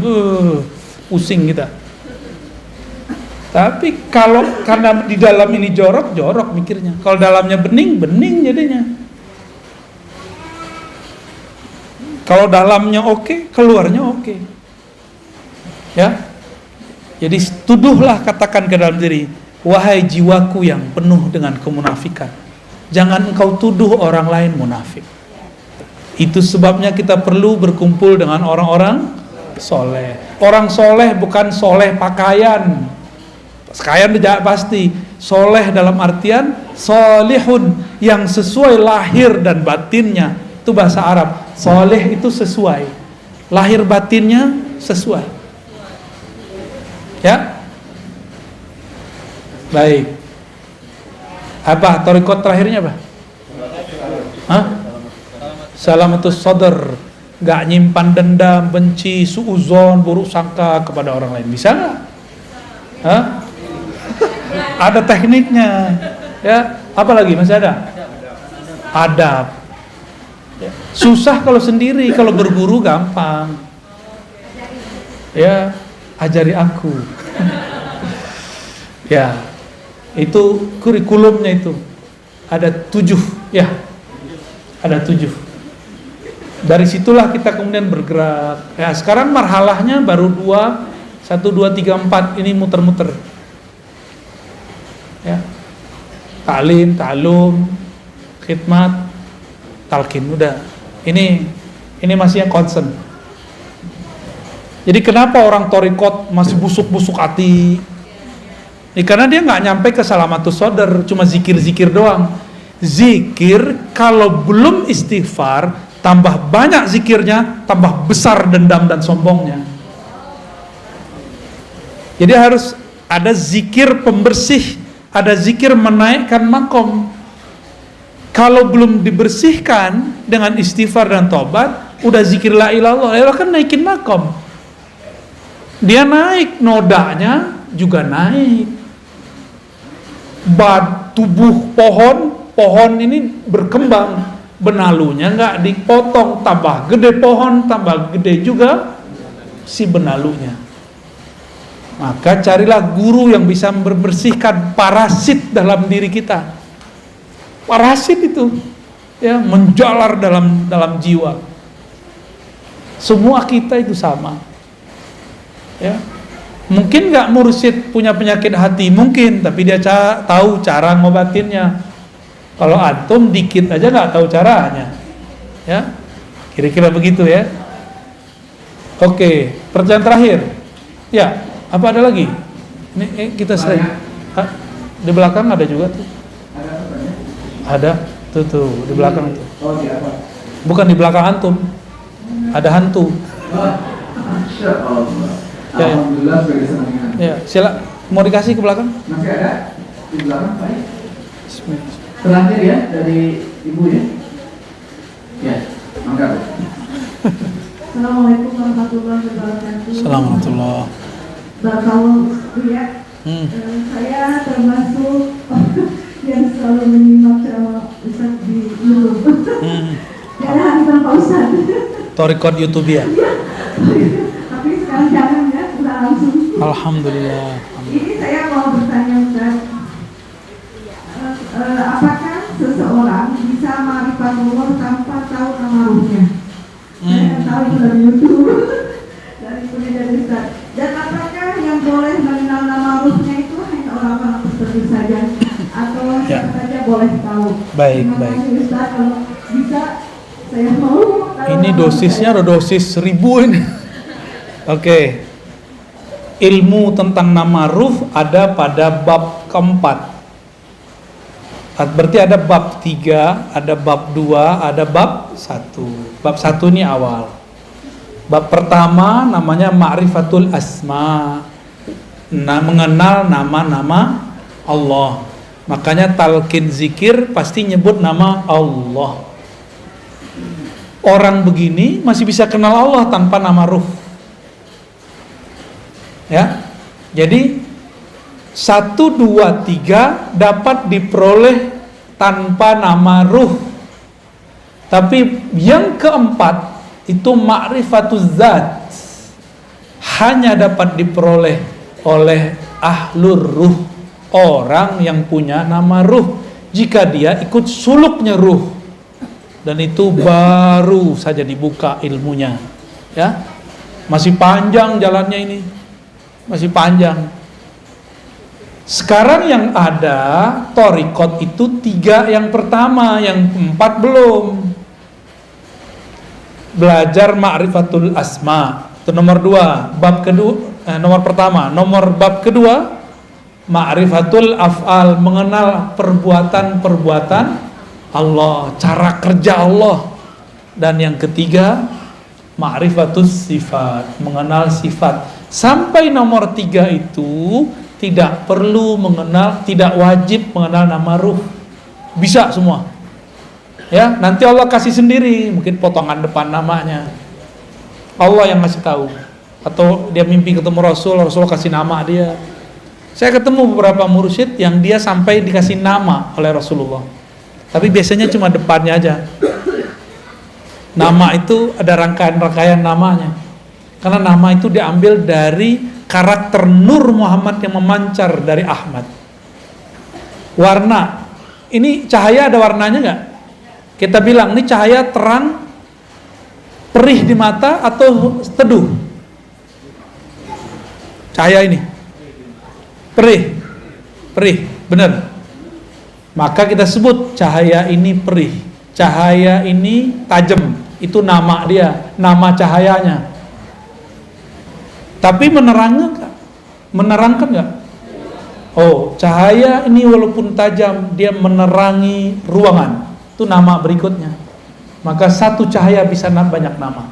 pusing kita. Tapi kalau karena di dalam ini jorok mikirnya. Kalau dalamnya bening jadinya. Kalau dalamnya oke, keluarnya oke. Ya. Jadi tuduhlah, katakan ke dalam diri, wahai jiwaku yang penuh dengan kemunafikan, jangan engkau tuduh orang lain munafik. Itu sebabnya kita perlu berkumpul dengan orang-orang soleh. Orang soleh bukan soleh pakaian. Pakaian tidak pasti. Soleh dalam artian solihun, yang sesuai lahir dan batinnya. Itu bahasa Arab. Soleh itu sesuai, lahir batinnya sesuai. Ya, baik. Apa thariqat terakhirnya apa? Hah? Salamatus sadr, gak nyimpan dendam, benci, suuzon, buruk sangka kepada orang lain. Bisa nggak? Hah? Ada tekniknya. Ya, apa lagi masih ada? Adab. Ya. Susah kalau sendiri, kalau berguru gampang. Ya. Ajari aku. Ya, itu kurikulumnya itu. Ada 7, ya. Ada 7. Dari situlah kita kemudian bergerak. Ya, sekarang marhalahnya baru 2, 1, 2, 3, 4 ini muter-muter. Ya. Ta'lim, ta'lum, khidmat, talqin, udah. Ini masih yang concern. Jadi kenapa orang thariqat masih busuk-busuk hati? Karena dia nggak nyampe ke salamatus sadr, cuma zikir-zikir doang. Zikir kalau belum istighfar, tambah banyak zikirnya, tambah besar dendam dan sombongnya. Jadi harus ada zikir pembersih, ada zikir menaikkan makom. Kalau belum dibersihkan dengan istighfar dan tobat, udah zikir la ilallah, ya kan naikin makom. Dia naik, nodanya juga naik. Tubuh pohon ini berkembang, benalunya nggak dipotong, tambah gede pohon, tambah gede juga si benalunya. Maka carilah guru yang bisa membersihkan parasit dalam diri kita. Parasit itu ya menjalar dalam jiwa. Semua kita itu sama. Ya. Mungkin nggak mursyid punya penyakit hati, mungkin, tapi dia tahu cara ngobatinnya. Kalau antum dikit aja nggak tahu caranya. Ya. Kira-kira begitu ya. Oke, pertanyaan terakhir. Ya. Apa ada lagi? Ini kita sering di belakang ada juga tuh. Ada tuh di belakang tuh. Oh, di apa? Bukan di belakang antum. Ada hantu. Masya Allah. Ya, Alhamdulillah sebagai senangan. ya, sila mau dikasih ke belakang? Masih ada di belakang, Pak? Bismillah. Terakhir ya dari Ibu ya. Ya, mangga. Assalamualaikum warahmatullahi wabarakatuh. Assalamualaikum. Barakallahu ya. Saya termasuk yang selalu menyimak ceramah Ustaz di YouTube. Karena hantar Pak Ustaz. Torikot YouTube ya. Tapi sekarang jangan ya, udah langsung. Alhamdulillah. Ini saya mau bertanya Ustaz. Apakah seseorang bisa ma'rifatullah tanpa tahu nama ruhnya? Saya tahu itu dari YouTube, dari penelitian Ustaz. Dan apakah yang boleh mengenal nama ruhnya itu hanya orang-orang tertentu saja, atau siapa saja boleh tahu? Baik, Terima baik. kasih Ustaz, kalau bisa saya mau. Ini dosisnya ada dosis 1000 ini. Oke. Ilmu tentang nama ruh ada pada bab keempat. Berarti ada bab 3, ada bab 2, ada bab 1. Bab 1 ini awal. Bab pertama namanya Ma'rifatul Asma. Mengenal nama-nama Allah. Makanya talqin zikir pasti nyebut nama Allah. Orang begini masih bisa kenal Allah tanpa nama ruh. Ya. Jadi 1, 2, 3 dapat diperoleh tanpa nama ruh. Tapi yang keempat itu ma'rifatuz zat, hanya dapat diperoleh oleh ahlur ruh, orang yang punya nama ruh, jika dia ikut suluknya ruh. Dan itu baru saja dibuka ilmunya. Ya. Masih panjang jalannya ini. Masih panjang. Sekarang yang ada torikot itu 3 yang pertama, yang 4 belum. Belajar ma'rifatul asma, itu nomor 2. Bab kedua, nomor pertama. Nomor bab kedua, ma'rifatul af'al, mengenal perbuatan-perbuatan Allah, cara kerja Allah. Dan yang ketiga, ma'rifatus sifat, mengenal sifat. Sampai nomor 3 itu tidak perlu mengenal, tidak wajib mengenal nama ruh. Bisa semua. Ya, nanti Allah kasih sendiri, mungkin potongan depan namanya. Allah yang ngasih tahu. Atau dia mimpi ketemu Rasul kasih nama dia. Saya ketemu beberapa mursyid yang dia sampai dikasih nama oleh Rasulullah. Tapi biasanya cuma depannya aja. Nama itu ada rangkaian-rangkaian namanya. Karena nama itu diambil dari karakter Nur Muhammad yang memancar dari Ahmad. Warna, ini cahaya ada warnanya nggak? Kita bilang ini cahaya terang, perih di mata atau teduh? Cahaya ini perih, benar. Maka kita sebut cahaya ini perih, cahaya ini tajam. Itu nama dia, nama cahayanya. Tapi menerangkan nggak? Oh, cahaya ini walaupun tajam, dia menerangi ruangan. Itu nama berikutnya. Maka satu cahaya bisa banyak nama.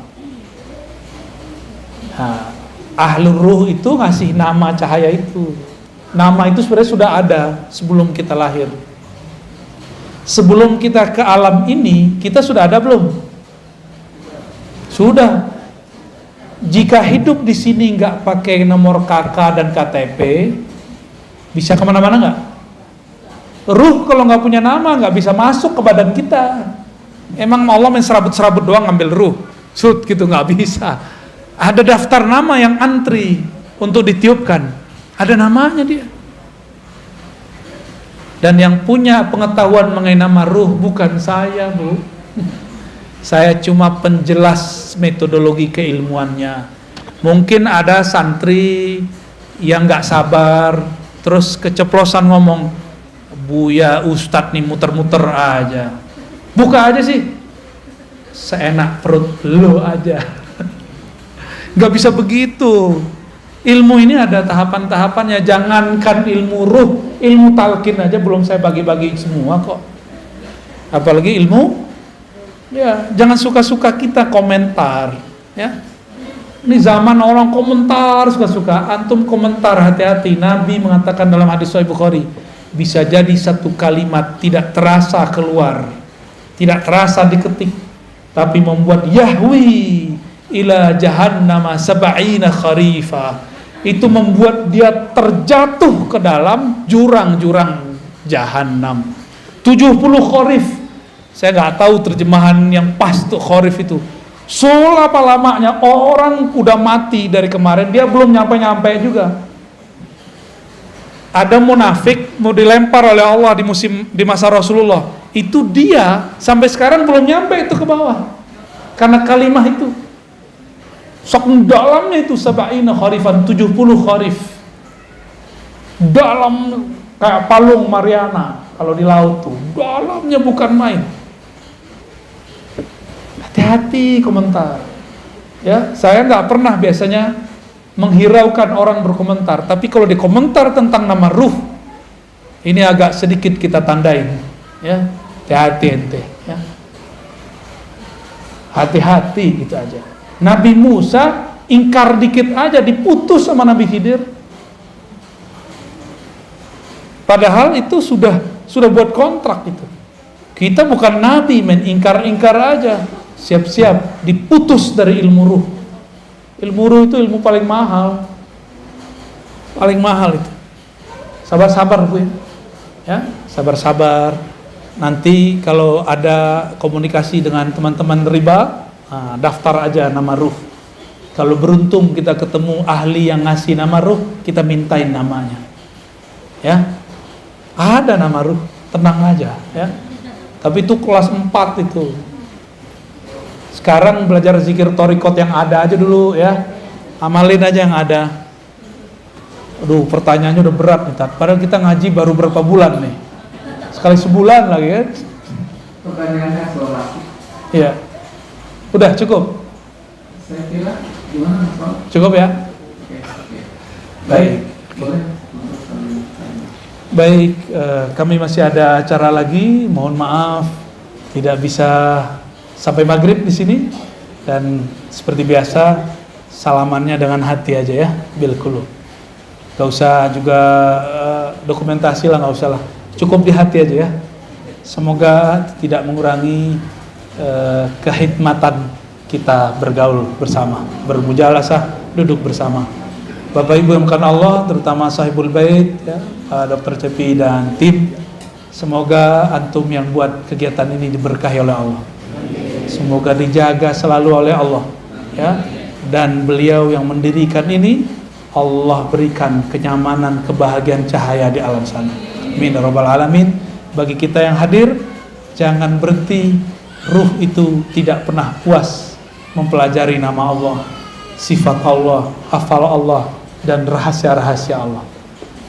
Nah, Ahlul ruh itu ngasih nama cahaya itu. Nama itu sebenarnya sudah ada sebelum kita lahir. Sebelum kita ke alam ini, kita sudah ada belum? Sudah. Jika hidup di sini nggak pakai nomor KK dan KTP, bisa kemana-mana nggak? Ruh kalau nggak punya nama nggak bisa masuk ke badan kita. Emang Allah main serabut-serabut doang ngambil ruh, gitu nggak bisa. Ada daftar nama yang antri untuk ditiupkan. Ada namanya dia. Dan yang punya pengetahuan mengenai nama ruh bukan saya, Bu. Saya cuma penjelas metodologi keilmuannya. Mungkin ada santri yang nggak sabar, terus keceplosan ngomong, Buya Ustadz nih muter-muter aja. Buka aja sih, seenak perut lo aja. Gak bisa begitu. Ilmu ini ada tahapan-tahapannya. Jangankan ilmu ruh, ilmu talqin aja belum saya bagi-bagi semua kok. Apalagi ilmu, ya jangan suka-suka kita komentar. Ya, ini zaman orang komentar suka-suka. Antum komentar, hati-hati. Nabi mengatakan dalam hadis Sahih Bukhari, bisa jadi satu kalimat tidak terasa keluar, tidak terasa diketik, tapi membuat Yahwi ila jahannama sab'ina kharifa. Itu membuat dia terjatuh ke dalam jurang-jurang jahanam 70 kharif. Saya nggak tahu terjemahan yang pas tuh kharif itu. Selapa lamanya orang udah mati dari kemarin, dia belum nyampe-nyampe juga. Ada munafik mau dilempar oleh Allah di masa Rasulullah. Itu dia sampai sekarang belum nyampe itu ke bawah. Karena kalimah itu. Sok dalamnya itu sab'ina kharifan, 70 kharif. Dalam kayak palung Mariana kalau di laut tuh. Dalamnya bukan main. Hati-hati komentar. Ya, saya nggak pernah biasanya menghiraukan orang berkomentar, tapi kalau dikomentar tentang nama ruh, ini agak sedikit kita tandain. Ya, hati-hati ente. Ya. Hati-hati gitu aja. Nabi Musa ingkar dikit aja diputus sama Nabi Khidir. Padahal itu sudah buat kontrak itu. Kita bukan nabi, main ingkar-ingkar aja. Siap-siap diputus dari ilmu ruh. Ilmu ruh itu ilmu paling mahal. Paling mahal itu. Sabar-sabar Bu ya. Sabar-sabar. Nanti kalau ada komunikasi dengan teman-teman riba, daftar aja nama ruh. Kalau beruntung kita ketemu ahli yang ngasih nama ruh, kita mintain namanya. Ya. Ada nama ruh, tenang aja ya. Tapi itu kelas 4 itu. Sekarang belajar zikir torikot yang ada aja dulu ya. Amalin aja yang ada. Aduh, pertanyaannya udah berat nih, Tat. Padahal kita ngaji baru berapa bulan nih. Sekali sebulan lagi ya. Pertanyaannya soal. Iya. Udah cukup? Saya kira gimana Soal? Cukup ya? Oke. Baik. Boleh. Baik, kami masih ada acara lagi. Mohon maaf tidak bisa sampai maghrib di sini. Dan seperti biasa salamannya dengan hati aja ya, bil qulub. Gak usah juga dokumentasi lah, gak usah lah. Cukup di hati aja ya. Semoga tidak mengurangi kehikmatan kita bergaul bersama, bermujalasah, duduk bersama. Bapak Ibu yang bukan Allah, terutama sahibul bait ya, Dr. Cepi dan tim, semoga antum yang buat kegiatan ini diberkahi oleh Allah. Semoga dijaga selalu oleh Allah ya. Dan beliau yang mendirikan ini, Allah berikan kenyamanan, kebahagiaan, cahaya di alam sana. Amin ya rabbal alamin. Bagi kita yang hadir, jangan berhenti. Ruh itu tidak pernah puas mempelajari nama Allah, sifat Allah, hafal Allah, dan rahasia-rahasia Allah.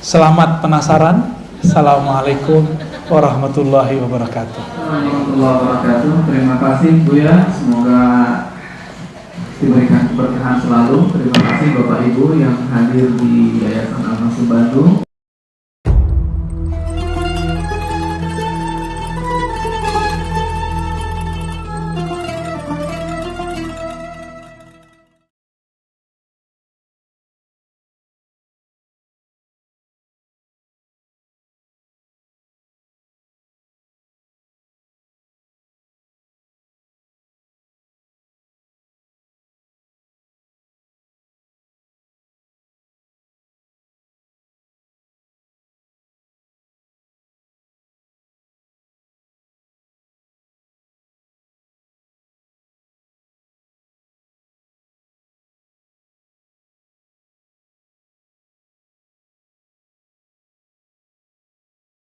Selamat penasaran. Assalamualaikum warahmatullahi wabarakatuh. Warahmatullahi wabarakatuh. Terima kasih Buya. Semoga diberikan keberkahan selalu. Terima kasih Bapak Ibu yang hadir di Yayasan Al-Nasr Bandung.